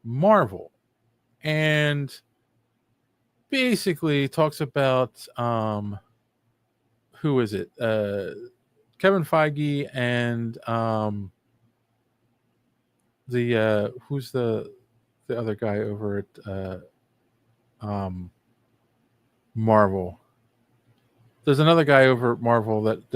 Marvel and basically talks about who is it? Kevin Feige and the who's the other guy over at Marvel. There's another guy over at Marvel that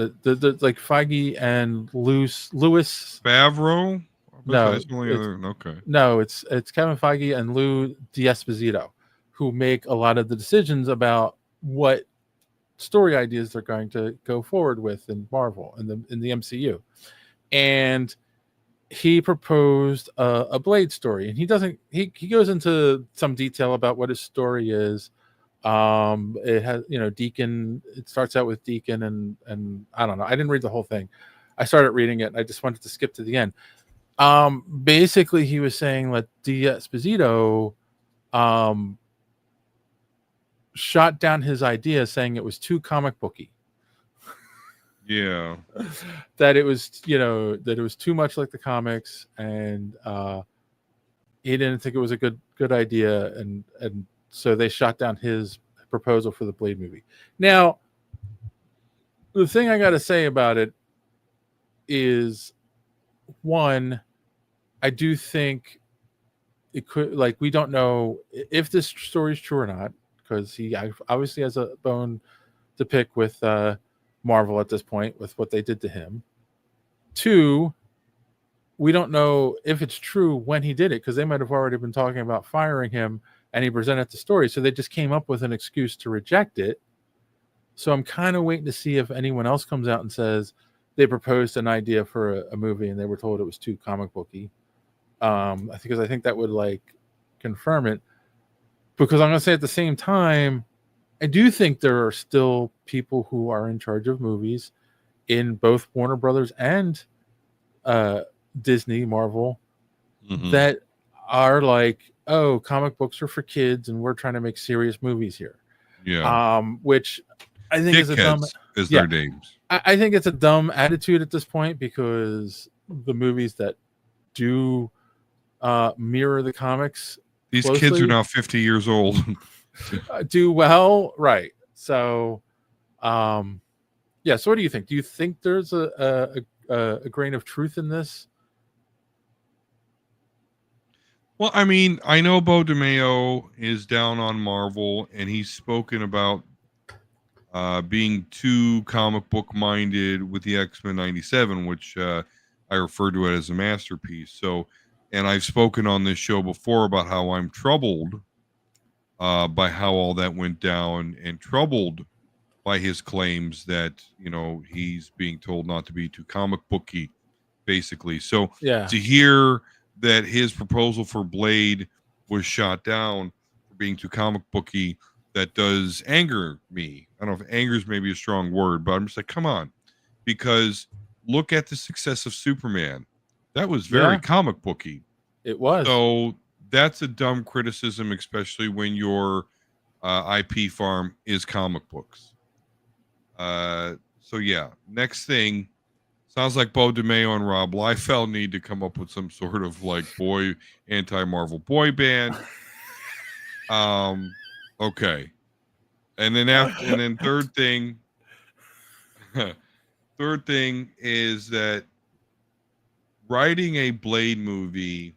like Feige and Lewis. Favreau? No, That's the only it's other. Okay. no, it's Kevin Feige and Lou D'Esposito who make a lot of the decisions about what story ideas they're going to go forward with in Marvel in the MCU. And he proposed a Blade story, and he goes into some detail about what his story is. It has Deacon. It starts out with Deacon, and I don't know. I didn't read the whole thing. I started reading it, and I just wanted to skip to the end. Basically, he was saying that D'Esposito shot down his idea, saying it was too comic booky. Yeah. That it was too much like the comics, and he didn't think it was a good idea, and so they shot down his proposal for the Blade movie. Now, the thing I got to say about it is, one, I do think it could, like, we don't know if this story is true or not, because he obviously has a bone to pick with Marvel at this point with what they did to him. Two, we don't know if it's true when he did it, because they might have already been talking about firing him and he presented the story. So they just came up with an excuse to reject it. So I'm kind of waiting to see if anyone else comes out and says they proposed an idea for a movie and they were told it was too comic booky. Because I think that would like confirm it. Because I'm going to say at the same time, I do think there are still people who are in charge of movies in both Warner Brothers and Disney, Marvel, that are like, oh, comic books are for kids and we're trying to make serious movies here. Yeah. Which I think is a dumb is their names. I think it's a dumb attitude at this point, because the movies that do mirror the comics, These closely, kids are now 50 years old. do well, right? So, yeah. So, what do you think? Do you think there's a grain of truth in this? Well, I mean, I know Bo DeMeo is down on Marvel, and he's spoken about being too comic book minded with the X-Men 97, which I refer to it as a masterpiece. So, and I've spoken on this show before about how I'm troubled by how all that went down, and troubled by his claims that, you know, he's being told not to be too comic booky, basically. So Yeah. to hear that his proposal for Blade was shot down for being too comic booky, that does anger me. I don't know if anger is maybe a strong word, but I'm just like, come on, because look at the success of Superman. That was very Yeah. comic booky. It was. So that's a dumb criticism, especially when your IP farm is comic books. So yeah, next thing, sounds like Bo DeMayo and Rob Liefeld need to come up with some sort of like anti-Marvel boy band. Okay. And then third thing is that writing a Blade movie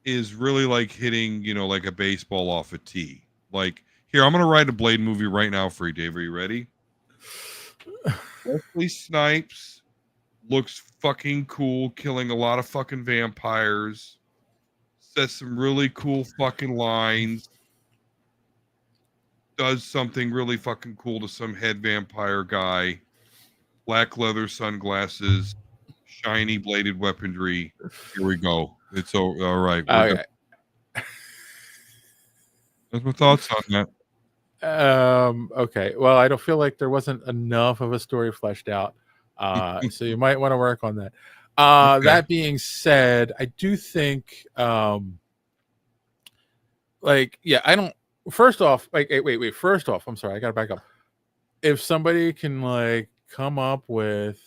is really like hitting, you know, like a baseball off a tee. Like, here, I'm going to write a Blade movie right now for you, Dave. Are you ready? Wesley Snipes looks fucking cool, killing a lot of fucking vampires. Says some really cool fucking lines. Does something really fucking cool to some head vampire guy. Black leather sunglasses, shiny bladed weaponry. Here we go. It's all right. Okay. That's my thoughts on that. Okay. Well, I don't feel like there wasn't enough of a story fleshed out. So you might want to work on that. Okay. That being said, I do think, like, yeah, I don't. First off, like, wait. First off, I'm sorry, I gotta back up. If somebody can like come up with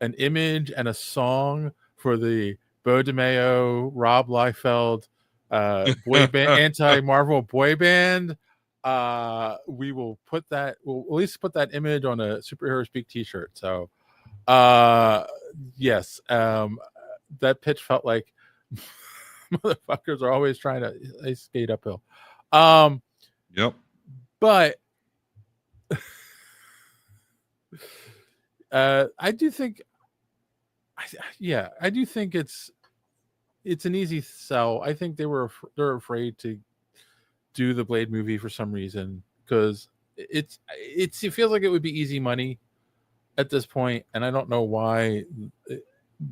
an image and a song for the Bo DeMayo, Rob Liefeld, boy band, anti-Marvel boy band, we will put that. We'll at least put that image on a Superhero Speak T-shirt. So, yes, that pitch felt like motherfuckers are always trying to skate uphill. Yep. But I do think, I do think it's an easy sell. I think they're afraid to do the Blade movie for some reason, because it feels like it would be easy money at this point, and I don't know why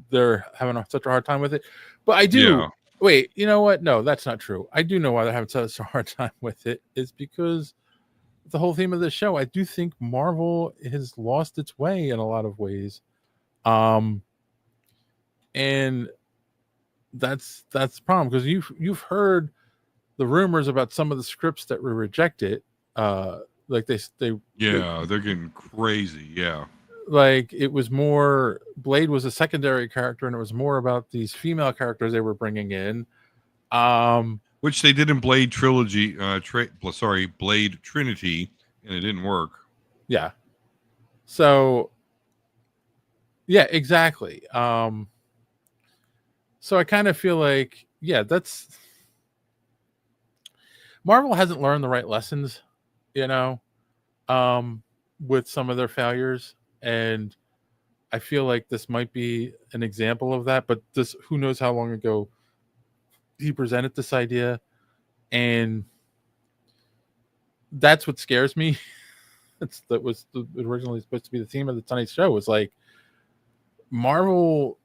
they're having such a hard time with it. But I do. Yeah. Wait, you know what? No, that's not true. I do know why they're having such a hard time with it. Is because the whole theme of the show, I do think Marvel has lost its way in a lot of ways. And that's the problem, because you've heard the rumors about some of the scripts that were rejected. Like they're getting crazy. Yeah. Like it was more, Blade was a secondary character, and it was more about these female characters they were bringing in. Which they did in Blade Trilogy, Blade Trinity, and it didn't work. Yeah. So, yeah, exactly. So I kind of feel like, that's Marvel hasn't learned the right lessons, you know, with some of their failures. And I feel like this might be an example of that, but who knows how long ago he presented this idea. And that's what scares me. That was originally supposed to be the theme of tonight's show, was like Marvel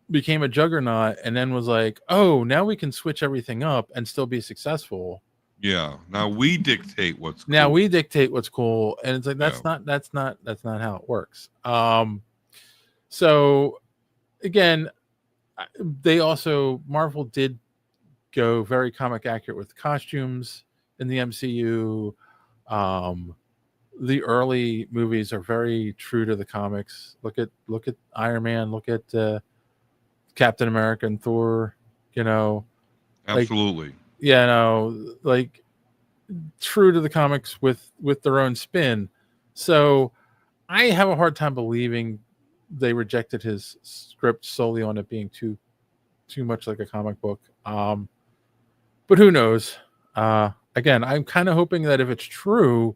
became a juggernaut and then was like, oh, now we can switch everything up and still be successful. Yeah. Now we dictate what's cool. Now we dictate what's cool. And it's like, that's not how it works. So again, Marvel did go very comic accurate with costumes in the MCU. The early movies are very true to the comics. Look at Iron Man, look at Captain America and Thor, you know. Absolutely. Like true to the comics with their own spin. So I have a hard time believing they rejected his script solely on it being too much like a comic book. But who knows? Again, I'm kind of hoping that if it's true,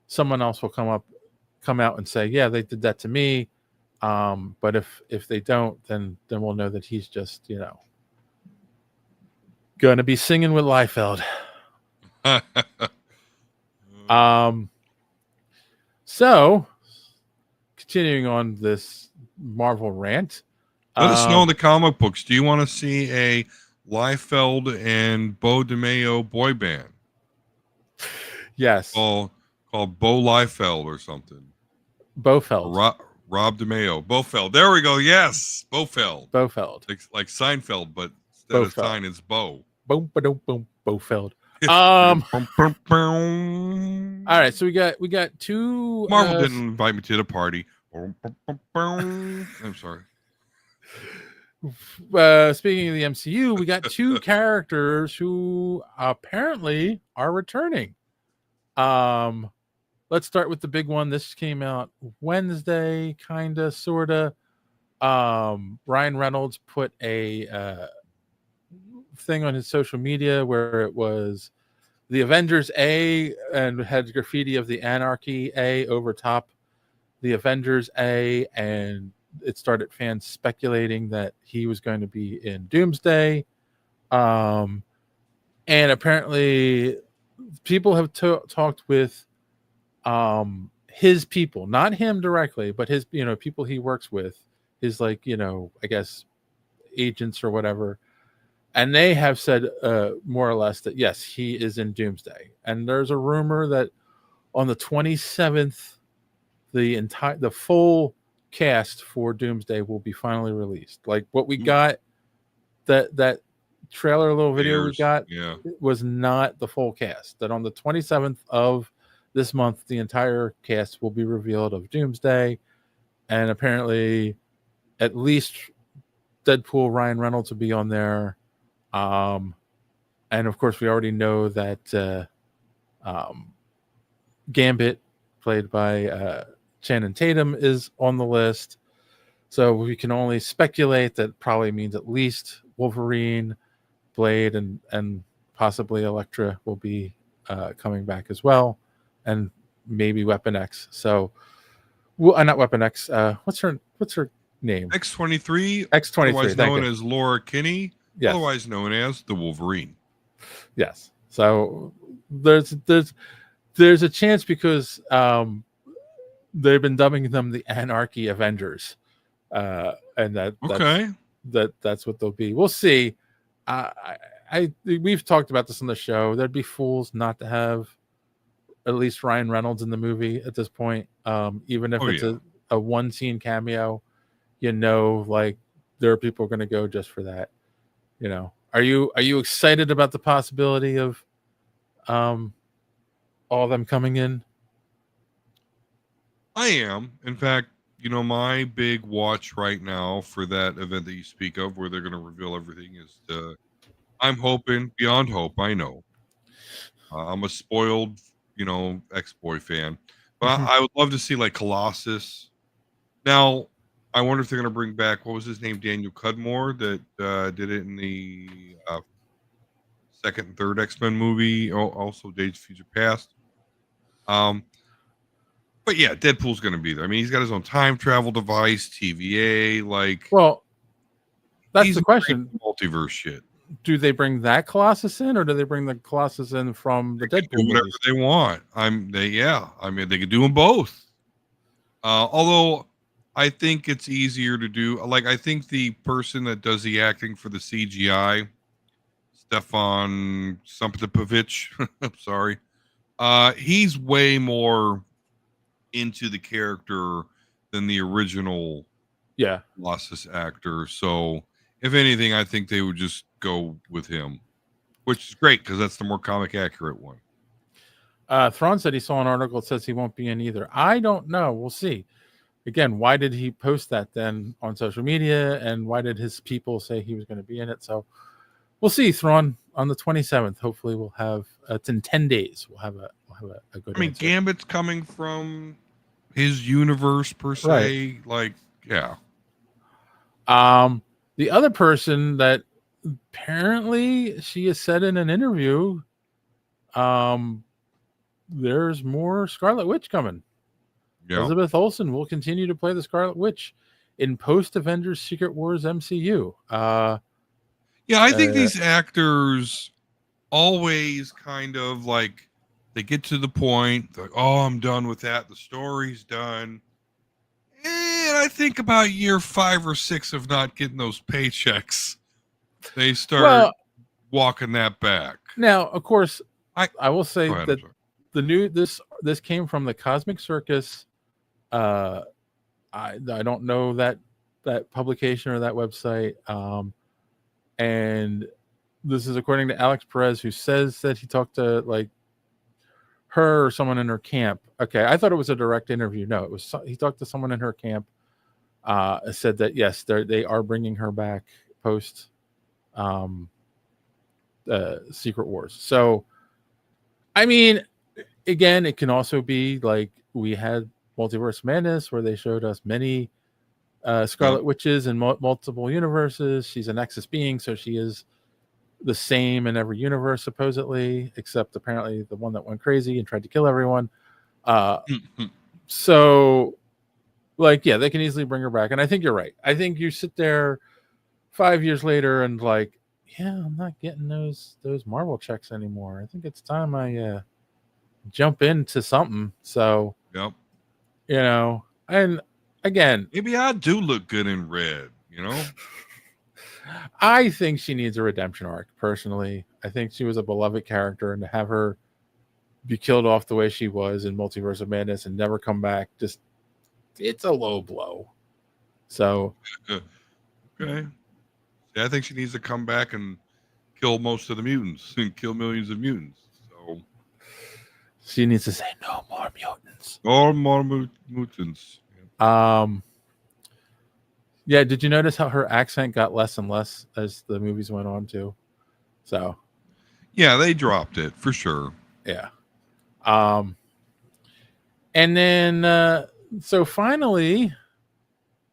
someone else will come out and say, yeah, they did that to me. But if they don't, then we'll know that he's just going to be singing with Liefeld. So continuing on this Marvel rant. Let us know in the comic books. Do you want to see a Liefeld and Bo DeMeo boy band? Yes. Called Bo Liefeld or something. Bofeld. Rob DeMeo. Bofeld. There we go. Yes. Bofeld. Bofeld. Like Seinfeld, but instead of sign, it's Bo. Boom, boom, boom, Bofeld. All right, so we got two. Marvel didn't invite me to the party. I'm sorry. Speaking of the MCU, we got two characters who apparently are returning. Let's start with the big one. This came out Wednesday, kinda, sorta. Ryan Reynolds put a thing on his social media where it was the Avengers A and had graffiti of the Anarchy A over top the Avengers A, and it started fans speculating that he was going to be in Doomsday. And apparently people have talked with his people, not him directly, but his people he works with, his I guess agents or whatever, and they have said more or less that yes, he is in Doomsday. And there's a rumor that on the 27th the full cast for Doomsday will be finally released. Like what we got, that trailer little video we got was not the full cast. That on the 27th of this month, the entire cast will be revealed of Doomsday, and apparently at least Deadpool Ryan Reynolds will be on there. And of course we already know that Gambit, played by Channing Tatum, is on the list. So we can only speculate that probably means at least Wolverine, Blade, and possibly Elektra will be coming back as well, and maybe Weapon X. So, not Weapon X. What's her name? X-23. X-23, otherwise known as Laura Kinney. Yes. Otherwise known as the Wolverine. Yes. So there's a chance because they've been dubbing them the Anarchy Avengers, and that's what they'll be. We'll see. We've talked about this on the show. There'd be fools not to have at least Ryan Reynolds in the movie at this point, even if it's a one scene cameo. Like there are people going to go just for that. Are you excited about the possibility of all of them coming in? I am. In fact, my big watch right now for that event that you speak of, where they're going to reveal everything, is I'm hoping beyond hope. I know I'm a spoiled, ex-boy fan, but I would love to see like Colossus. Now, I wonder if they're going to bring back, what was his name, Daniel Cudmore, that did it in the second and third X-Men movie, also Days of Future Past. But yeah, Deadpool's going to be there. I mean, he's got his own time travel device, TVA. Well, that's the question. Multiverse shit. Do they bring that Colossus in, or do they bring the Colossus in from the Deadpool movies? Whatever they want. I mean, they could do them both. Although I think it's easier to do. I think the person that does the acting for the CGI, Stefan Sompopovich, I'm sorry, he's way more into the character than the original Colossus actor. So if anything, I think they would just go with him, which is great because that's the more comic accurate one. Thrawn said he saw an article that says he won't be in either. I don't know. We'll see. Again, why did he post that then on social media, and why did his people say he was going to be in it? So we'll see. Thrawn on the 27th. Hopefully we'll have it's in 10 days. We'll have a good answer. Gambit's coming from his universe per se. Right. The other person that apparently she has said in an interview, there's more Scarlet Witch coming. Yeah. Elizabeth Olsen will continue to play the Scarlet Witch in post Avengers Secret Wars MCU. Yeah, I think these actors always kind of like they get to the point, like, oh, I'm done with that. The story's done. And I think about year 5 or 6 of not getting those paychecks, they start walking that back. Now, of course, I will say Go ahead, that the new this came from the Cosmic Circus. I don't know that publication or that website. And this is according to Alex Perez, who says that he talked to like her or someone in her camp. Okay, I thought it was a direct interview. No, it was he talked to someone in her camp. Said that yes, they are bringing her back post Secret Wars. So, I mean, again, it can also be like we had Multiverse Madness, where they showed us many Scarlet Witches in multiple universes. She's a Nexus being, so she is the same in every universe, supposedly, except apparently the one that went crazy and tried to kill everyone. So, like, yeah, they can easily bring her back. And I think you're right. I think you sit there 5 years later and like, yeah, I'm not getting those Marvel checks anymore. I think it's time I jump into something. So, Yep. You know, and again, maybe I do look good in red, you know? I think she needs a redemption arc, personally. I think she was a beloved character, and to have her be killed off the way she was in Multiverse of Madness and never come back, just, it's a low blow. So, okay. Yeah, I think she needs to come back and kill most of the mutants and kill millions of mutants. So she needs to say no more mutants. No more mutants. Yeah, did you notice how her accent got less and less as the movies went on too? So, yeah, they dropped it for sure. Yeah. And then so finally,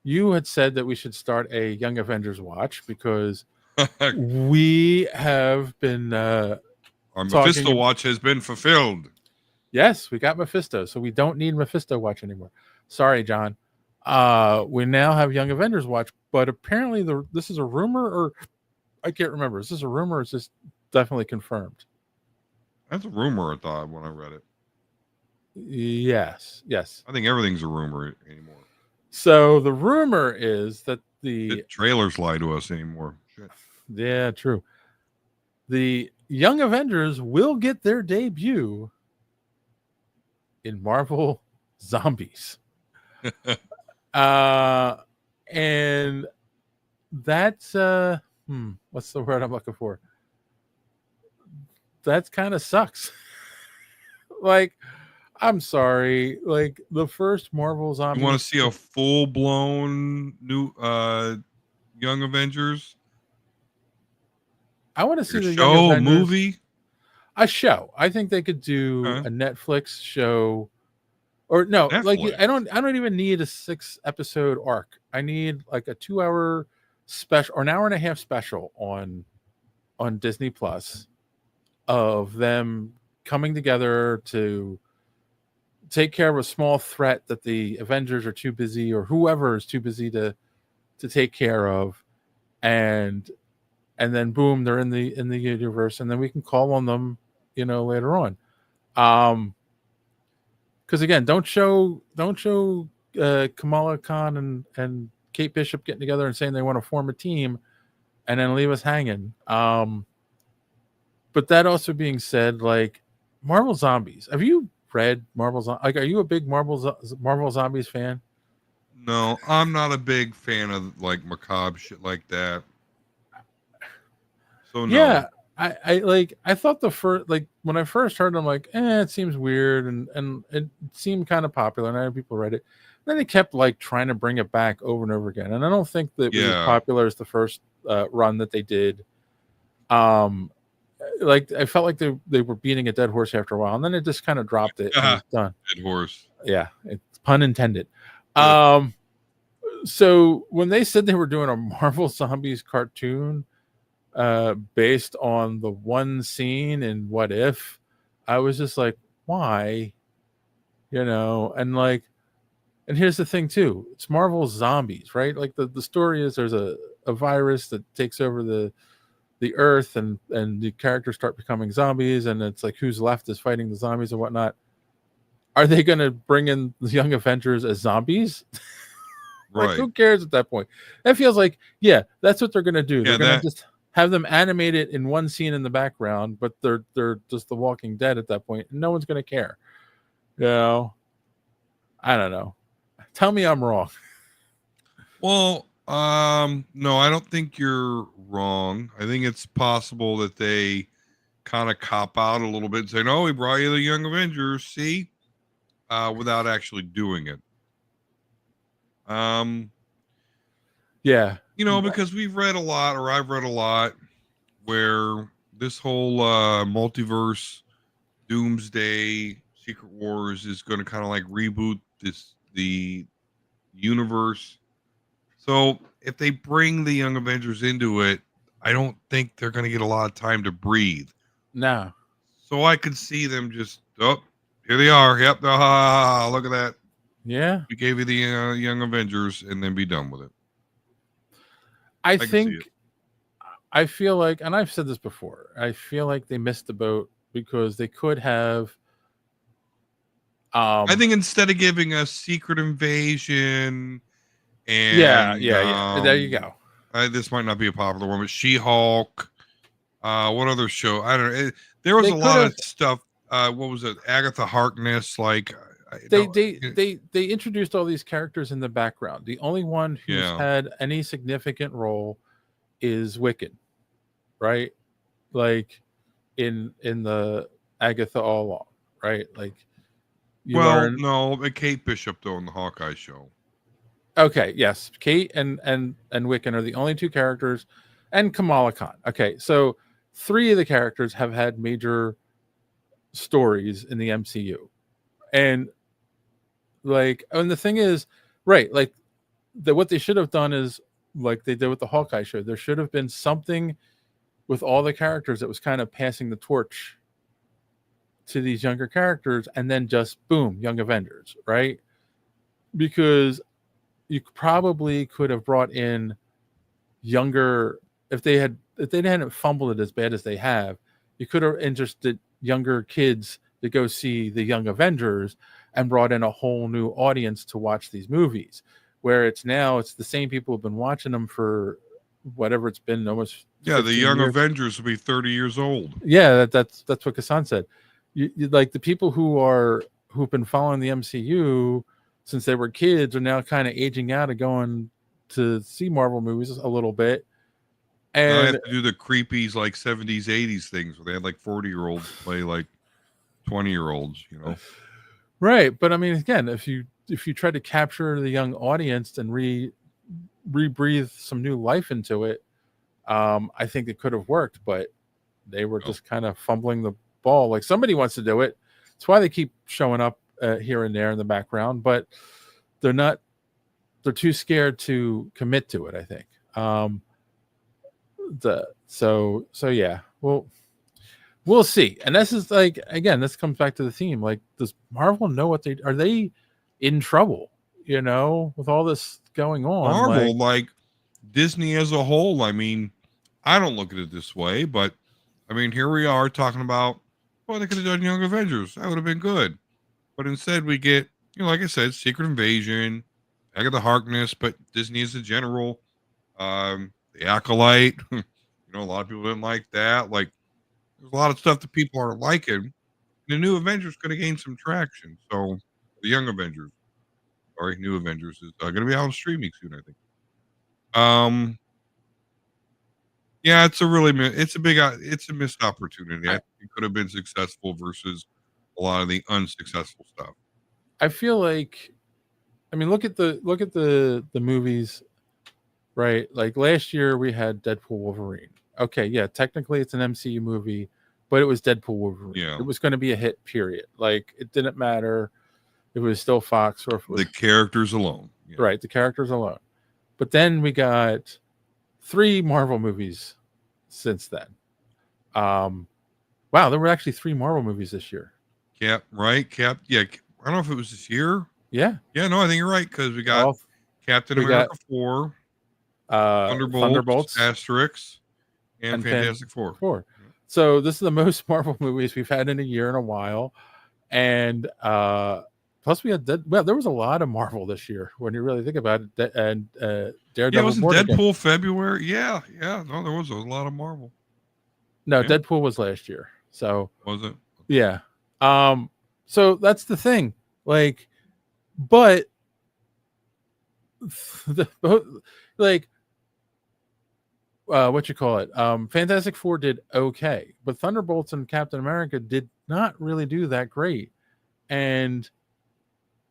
you had said that we should start a Young Avengers watch because we have been our Mephisto watch has been fulfilled. Yes, we got Mephisto, so we don't need Mephisto watch anymore. Sorry, John. We now have Young Avengers watch, but apparently this is a rumor, or I can't remember. Is this a rumor or is this definitely confirmed? That's a rumor, I thought, when I read it. Yes. I think everything's a rumor anymore. So the rumor is that the trailers lie to us anymore. Shit. Yeah, true. The Young Avengers will get their debut in Marvel Zombies. And that's what's the word I'm looking for? That kind of sucks. Like, I'm sorry. Like, the first Marvel Zombies. You want to see a full-blown new Young Avengers? I want to see the show, Young Avengers, movie. A show. I think they could do a Netflix show. Or no, Netflix. Like I don't even need a 6-episode arc. I need like a 2-hour special or an hour and a half special on Disney Plus of them coming together to take care of a small threat that the Avengers are too busy, or whoever is too busy to take care of, and then boom, they're in the universe, and then we can call on them, later on. Because again, don't show Kamala Khan and Kate Bishop getting together and saying they want to form a team, and then leave us hanging. But that also being said, like Marvel Zombies, have you read Marvel? Like, are you a big Marvel Zombies fan? No, I'm not a big fan of like macabre shit like that. So no. Yeah. I thought the first, like when I first heard it, I'm like, it seems weird, and it seemed kind of popular, and I had people read it. Then they kept like trying to bring it back over and over again, and I don't think that it was as popular as the first run that they did. Like I felt like they were beating a dead horse after a while, and then it just kind of dropped it and it was done. Dead horse. Yeah, it's pun intended. So when they said they were doing a Marvel Zombies cartoon based on the one scene in What If, I was just like, why? And like And here's the thing too, it's Marvel's zombies, right? Like the story is there's a virus that takes over the earth, and the characters start becoming zombies, and it's like who's left is fighting the zombies and whatnot. Are they going to bring in the Young Avengers as zombies? Like, Right. who cares at that point? That feels like, yeah, that's what they're going to do. Yeah, They're going to just have them animated in one scene in the background, but they're just the Walking Dead at that point, and no one's going to care. You know, I don't know. Tell me I'm wrong. Well, no, I don't think you're wrong. I think it's possible that they kind of cop out a little bit and say, "No, we brought you the Young Avengers." See, without actually doing it. Yeah, Because we've read a lot, or I've read a lot, where this whole multiverse, doomsday, Secret Wars is going to kind of like reboot the universe. So if they bring the Young Avengers into it, I don't think they're going to get a lot of time to breathe. no. So I could see them just, here they are. Yep. Look at that. Yeah. We gave you the Young Avengers, and then be done with it. I can see think, it. I feel like, and I've said this before, I feel like they missed the boat because they could have. I think instead of giving us Secret Invasion and yeah. There you go. This might not be a popular one, but She-Hulk. What other show? I don't know. There was They a lot of could've- stuff. What was it? Agatha Harkness. Like They introduced all these characters in the background. The only one who's Yeah. had any significant role is Wiccan, right? Like in the Agatha all along, right? Like no, but Kate Bishop though in the Hawkeye show. Okay, yes, Kate and Wiccan are the only two characters, and Kamala Khan. Okay, so 3 of the characters have had major stories in the MCU, and the thing is, right? Like what they should have done is like they did with the Hawkeye show. There should have been something with all the characters that was kind of passing the torch to these younger characters, and then just boom, Young Avengers, right? Because you probably could have brought in younger if they hadn't fumbled it as bad as they have. You could have interested younger kids to go see the Young Avengers and brought in a whole new audience to watch these movies. Where it's the same people who've been watching them for whatever it's been, almost the Young years. Avengers will be 30 years old. Yeah, that's what Kassan said. You like the people who've been following the MCU since they were kids are now kind of aging out and going to see Marvel movies a little bit. And I have to do the creepies like 70s, 80s things where they had like 40-year-olds play like 20-year-olds, Right. But I mean, again, if you try to capture the young audience and rebreathe some new life into it, I think it could have worked, but they were just kind of fumbling the ball. Like somebody wants to do it. That's why they keep showing up here and there in the background, but they're too scared to commit to it, I think. So yeah, we'll see. And this is like, again, this comes back to the theme. Like, does Marvel know what are they in trouble, with all this going on? Marvel, like Disney as a whole, I mean, I don't look at it this way, but I mean, here we are talking about, they could have done Young Avengers. That would have been good. But instead we get, like I said, Secret Invasion, Agatha Harkness, but Disney as a general, the Acolyte, a lot of people didn't like that. Like, there's a lot of stuff that people aren't liking. The new Avengers going to gain some traction. So the Young Avengers, New Avengers is going to be out on streaming soon, I think. Yeah, it's a missed opportunity. I think it could have been successful versus a lot of the unsuccessful stuff. I feel like, I mean, look at the movies, right? Like last year we had Deadpool Wolverine. Okay, yeah, technically it's an MCU movie, but it was Deadpool Wolverine. Yeah. It was going to be a hit, period. Like, it didn't matter if it was still Fox or if it was the characters alone. Yeah. Right, the characters alone. But then we got 3 Marvel movies since then. Wow, there were actually 3 Marvel movies this year. Cap, right? Yeah, I don't know if it was this year. Yeah. Yeah, no, I think you're right because we got All, Captain we got America 4, Thunderbolts, Thunderbolts Asterix, and and Fantastic Four. 4. So this is the most Marvel movies we've had in a year and a while. And plus we had there was a lot of Marvel this year when you really think about it. And Daredevil, wasn't Born Again. Deadpool February? Yeah. No, there was a lot of Marvel. No, Yeah. Deadpool was last year. So Was it? yeah. So that's the thing. Like, but like what you call it? Fantastic Four did okay, but Thunderbolts and Captain America did not really do that great. And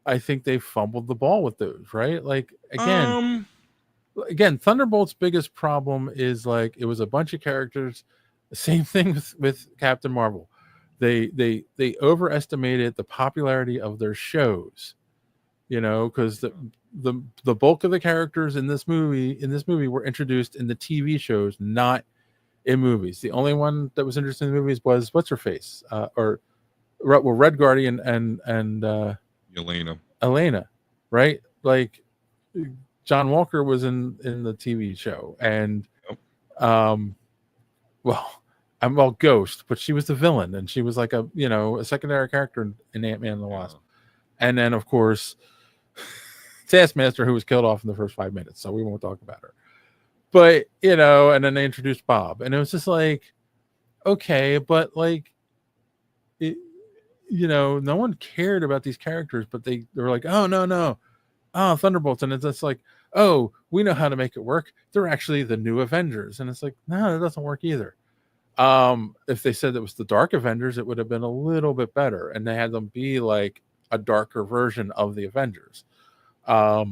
I think they fumbled the ball with those, right? Like again, Thunderbolt's biggest problem is like it was a bunch of characters. The same thing with Captain Marvel. They overestimated the popularity of their shows, because the bulk of the characters in this movie were introduced in the TV shows, not in movies. The only one that was introduced in the movies was what's her face, Red Guardian and Elena, right? Like John Walker was in the TV show, and Ghost, but she was the villain, and she was like a secondary character in Ant-Man and the Wasp. And then of course Taskmaster, who was killed off in the first 5 minutes, so we won't talk about her. But and then they introduced Bob, and it was just like, okay, but like no one cared about these characters, but they were like, oh no, Thunderbolts, and it's just like, oh, we know how to make it work. They're actually the new Avengers, and it's like, no, that doesn't work either. If they said it was the Dark Avengers, it would have been a little bit better, and they had them be like a darker version of the Avengers. But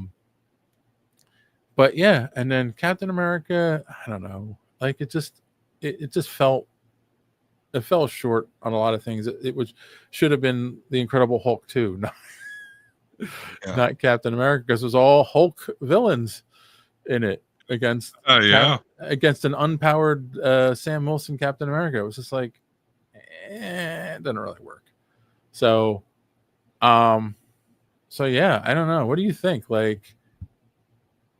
yeah, and then Captain America, I don't know, like it just fell short on a lot of things. It should have been the Incredible Hulk too, not Captain America, because it was all Hulk villains in it against against an unpowered Sam Wilson Captain America. It was just like, it doesn't really work. So yeah, I don't know. What do you think? Like,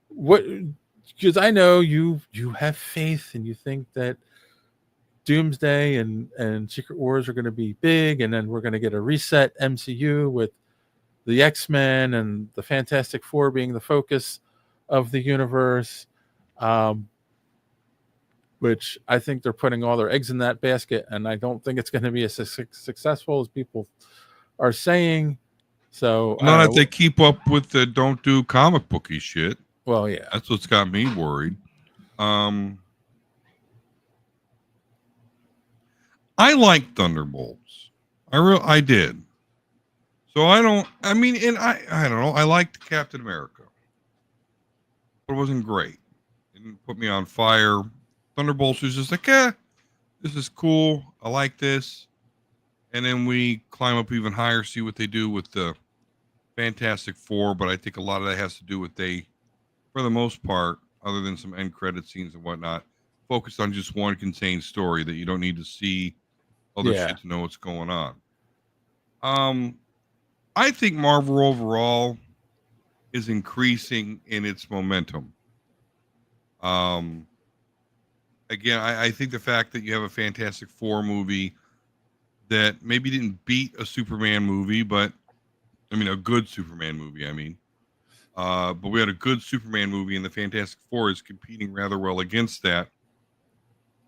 what? Because I know you have faith and you think that Doomsday and Secret Wars are going to be big, and then we're going to get a reset MCU with the X-Men and the Fantastic Four being the focus of the universe, which I think they're putting all their eggs in that basket, and I don't think it's going to be as successful as people are saying. So not if they keep up with the don't do comic booky shit. Well, yeah, that's what's got me worried. I like Thunderbolts. I did. So I don't know. I liked Captain America, but it wasn't great. It didn't put me on fire. Thunderbolts was just like, this is cool. I like this. And then we climb up even higher, see what they do with the Fantastic Four. But I think a lot of that has to do with for the most part, other than some end credit scenes and whatnot, focused on just one contained story that you don't need to see other shit to know what's going on. I think Marvel overall is increasing in its momentum. Again, I think the fact that you have a Fantastic Four movie that maybe didn't beat a Superman movie, but a good Superman movie, but we had a good Superman movie, and the Fantastic Four is competing rather well against that.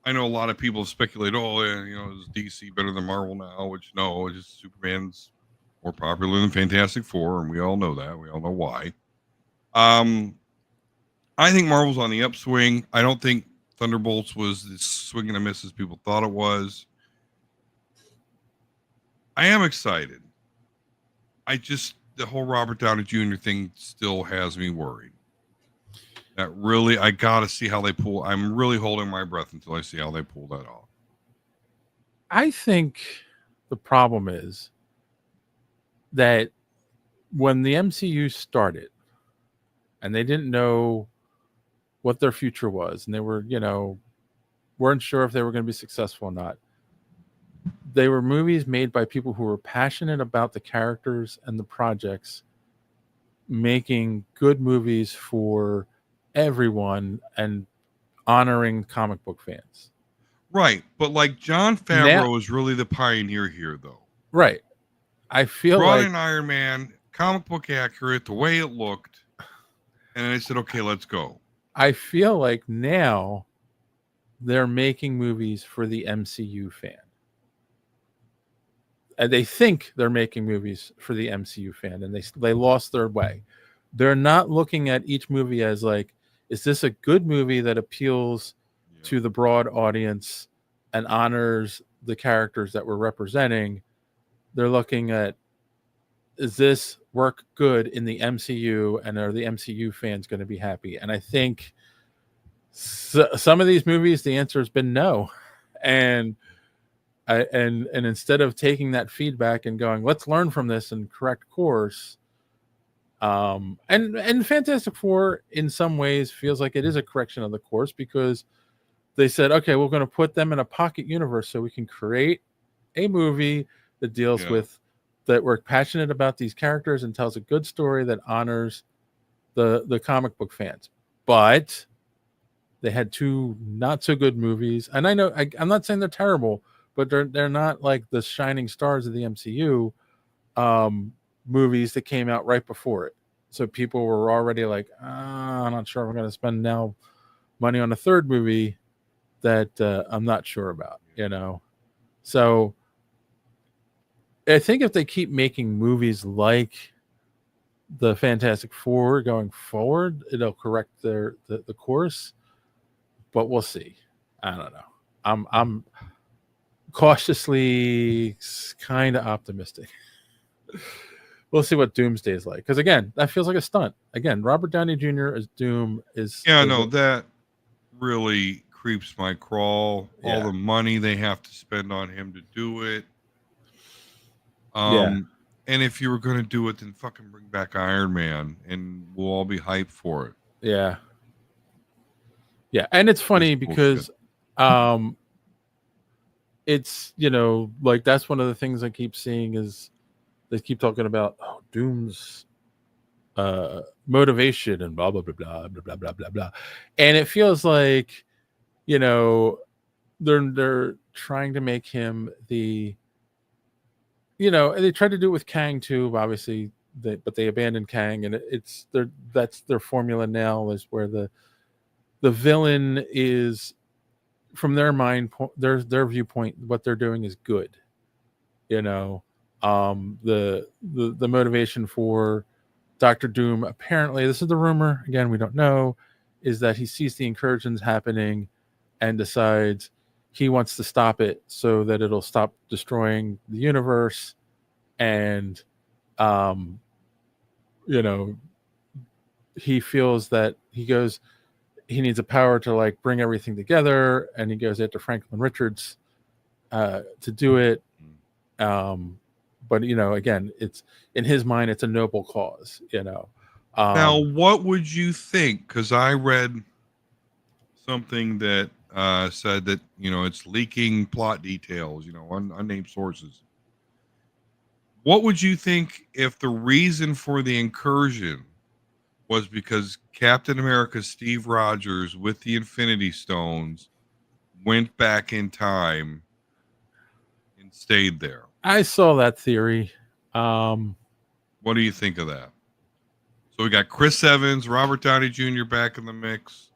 I know a lot of people have speculated, is DC better than Marvel now? Which, no, it's just Superman's more popular than Fantastic Four, and we all know that. We all know why. I think Marvel's on the upswing. I don't think Thunderbolts was as swing and a miss as people thought it was. I am excited. The whole Robert Downey Jr. thing still has me worried. That really, I got to see how they pull. I'm really holding my breath until I see how they pull that off. I think the problem is that when the MCU started and they didn't know what their future was, and they were, weren't sure if they were going to be successful or not. They were movies made by people who were passionate about the characters and the projects making good movies for everyone and honoring comic book fans. Right, but like John Now, Favreau is really the pioneer here, though. right. I feel Brought like in Iron Man, comic book accurate, the way it looked, and I said, okay, let's go. I feel like now they're making movies for the MCU fan. And they think they're making movies for the MCU fan, and they lost their way. They're not looking at each movie as like, is this a good movie that appeals to the broad audience and honors the characters that we're representing? They're looking at, is this work good in the MCU, and are the MCU fans going to be happy? And I think some of these movies, the answer has been no. And and instead of taking that feedback and going, let's learn from this and correct course. And Fantastic Four in some ways feels like it is a correction of the course, because they said, okay, we're going to put them in a pocket universe so we can create a movie that deals with that we're passionate about these characters and tells a good story that honors the comic book fans. But they had two not so good movies, and I know I'm not saying they're terrible, but they're not like the shining stars of the MCU movies that came out right before it. So people were already like, I'm not sure if I'm going to spend now money on a third movie that I'm not sure about, So I think if they keep making movies like the Fantastic Four going forward, it'll correct the course. But we'll see. I don't know. I'm cautiously kind of optimistic. We'll see what Doomsday is like, because again, that feels like a stunt. Again, Robert Downey Jr. as Doom is that really creeps my crawl. All the money they have to spend on him to do it. And if you were going to do it, then fucking bring back Iron Man, and we'll all be hyped for it. Yeah, and it's funny because it's like that's one of the things I keep seeing is they keep talking about Doom's motivation and blah blah blah blah blah blah blah blah blah, and it feels like they're trying to make him the they tried to do it with Kang too, obviously, but they abandoned Kang, and that's their formula now, is where the villain is, from their mind, their viewpoint, what they're doing is good. The motivation for Dr. Doom, apparently, this is the rumor, again, we don't know, is that he sees the incursions happening and decides he wants to stop it so that it'll stop destroying the universe. And he feels that he needs a power to like bring everything together, and he goes after Franklin Richards to do it. But again, it's in his mind, it's a noble cause. Now, what would you think? Because I read something that said that it's leaking plot details, unnamed sources. What would you think if the reason for the incursion was because Captain America Steve Rogers with the Infinity Stones went back in time and stayed there? I saw that theory. What do you think of that? So we got Chris Evans, Robert Downey Jr. back in the mix.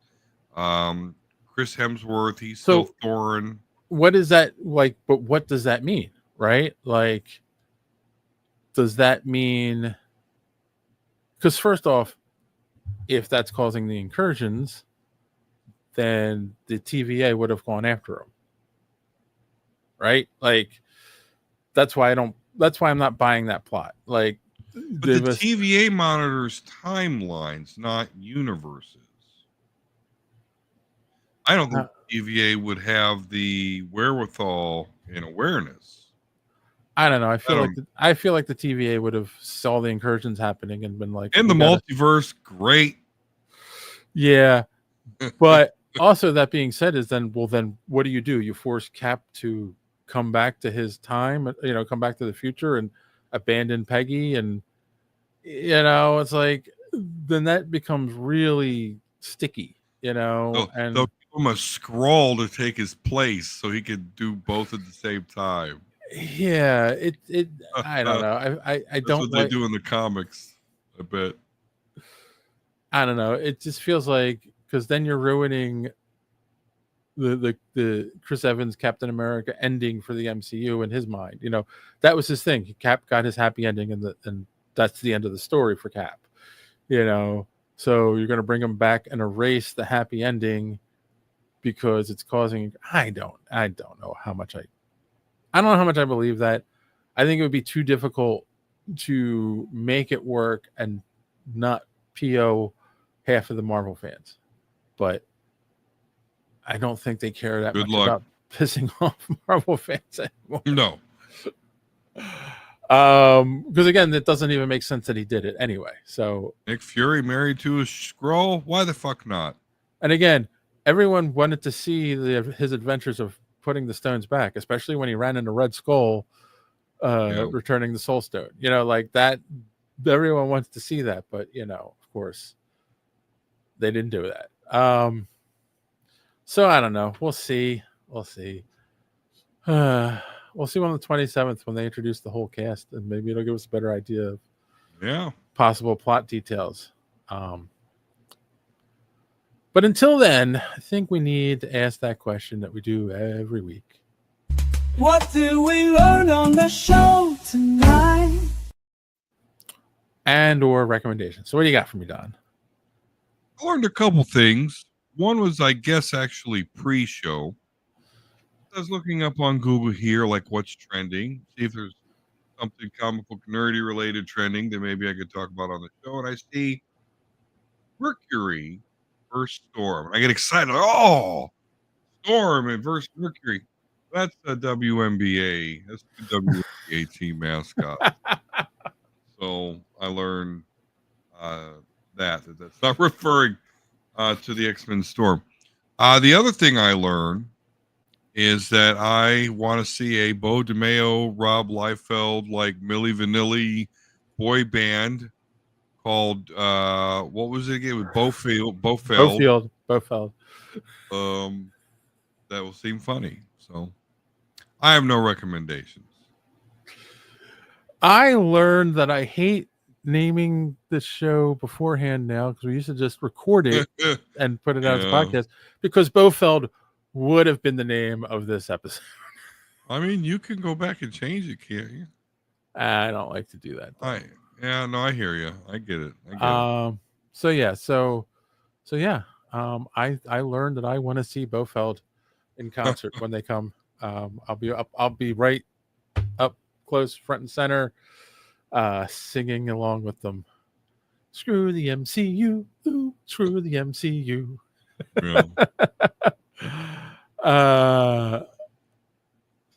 Chris Hemsworth, he's still Thorin. What is that like? But what does that mean, right? Like, does that mean? Because first off, if that's causing the incursions, then the TVA would have gone after him, right? Like, that's why I'm not buying that plot. Like, but the TVA monitors timelines, not universes. I don't think the TVA would have the wherewithal and awareness. I don't know. I feel like the TVA would have saw the incursions happening and been like, in the multiverse, great. Yeah, but also that being said, is then what do? You force Cap to come back to his time, come back to the future and abandon Peggy, and it's like then that becomes really sticky, They'll and give him a scroll to take his place so he could do both at the same time. yeah, it I don't know. I That's don't what they like. do in the comics, I bet. I don't know. It just feels like because then you're ruining the Chris Evans Captain America ending for the MCU in his mind. That was his thing. Cap got his happy ending, and that's the end of the story for Cap. So you're going to bring him back and erase the happy ending because it's causing. I don't know how much I don't know how much I believe that. I think it would be too difficult to make it work and not PO half of the Marvel fans. But I don't think they care that Good much luck. about pissing off Marvel fans anymore. No. Because again, it doesn't even make sense that he did it anyway. So Nick Fury married to a scroll? Why the fuck not? and again, everyone wanted to see his adventures of putting the stones back, especially when he ran into Red Skull, returning the Soul Stone. Like that. Everyone wants to see that, but of course, they didn't do that. So I don't know. We'll see. We'll see. We'll see on the 27th when they introduce the whole cast, and maybe it'll give us a better idea of possible plot details. But until then, I think we need to ask that question that we do every week. What did we learn on the show tonight? And or recommendations. So what do you got for me, Don? I learned a couple things. One was, I guess, actually pre-show. I was looking up on Google here, like what's trending, see if there's something comic book nerdy related trending that maybe I could talk about on the show. And I see Mercury versus Storm. I get excited. Like, oh, Storm and versus Mercury. That's a WNBA. That's the WNBA team mascot. So I learned that's not referring to the X-Men Storm. The other thing I learned is that I want to see a Bo DeMeo, Rob Liefeld, like Milli Vanilli boy band called what was it again? With Bofeld. That will seem funny. So I have no recommendations. I learned that I hate naming the show beforehand now because we used to just record it and put it out as a podcast because Bofeld would have been the name of this episode. I mean, you can go back and change it, can't you? I don't like to do that. I hear you. I get it. So yeah. I learned that I want to see Bofeld in concert when they come. I'll be right up close, front and center, singing along with them. Screw the MCU, ooh, screw the MCU. Yeah.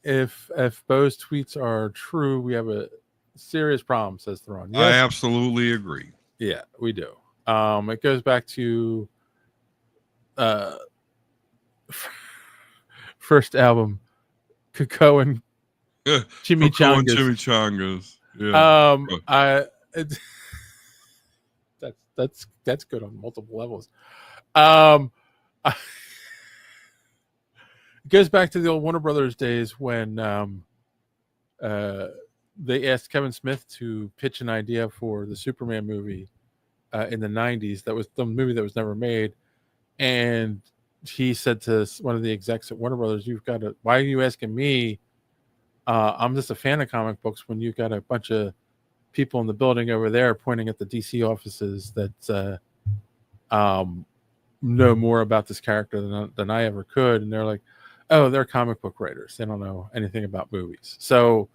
If Bo's tweets are true, we have a serious problem, says Theron. Yes. I absolutely agree. Yeah, we do. It goes back to first album, Cocoa and Chimichangas. Yeah. That's good on multiple levels. It goes back to the old Warner Brothers days when they asked Kevin Smith to pitch an idea for the Superman movie in the 90s. That was the movie that was never made. And he said to one of the execs at Warner Brothers, why are you asking me? I'm just a fan of comic books when you've got a bunch of people in the building over there pointing at the DC offices that know more about this character than I ever could. And they're like, oh, they're comic book writers. They don't know anything about movies. So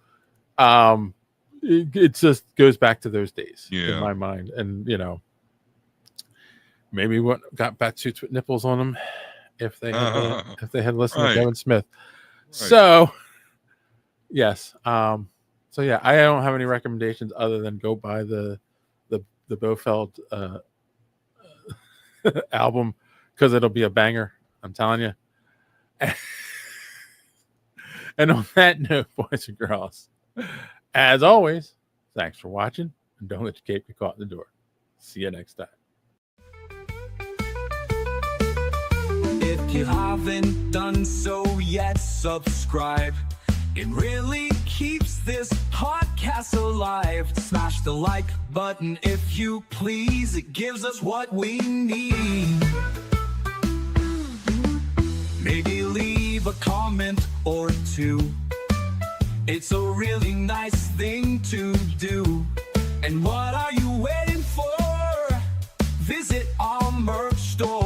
it just goes back to those days in my mind. And, maybe what got batsuits with nipples on them if they had listened to Kevin Smith. Right. So, yes. So, yeah, I don't have any recommendations other than go buy the Bofeld album because it'll be a banger. I'm telling you. And on that note, boys and girls, as always, thanks for watching and don't let your cape get caught in the door. See you next time. If you haven't done so yet, subscribe. It really keeps this podcast alive. Smash the like button if you please. It gives us what we need. Maybe leave a comment or two. It's a really nice thing to do. And what are you waiting for? Visit our merch store.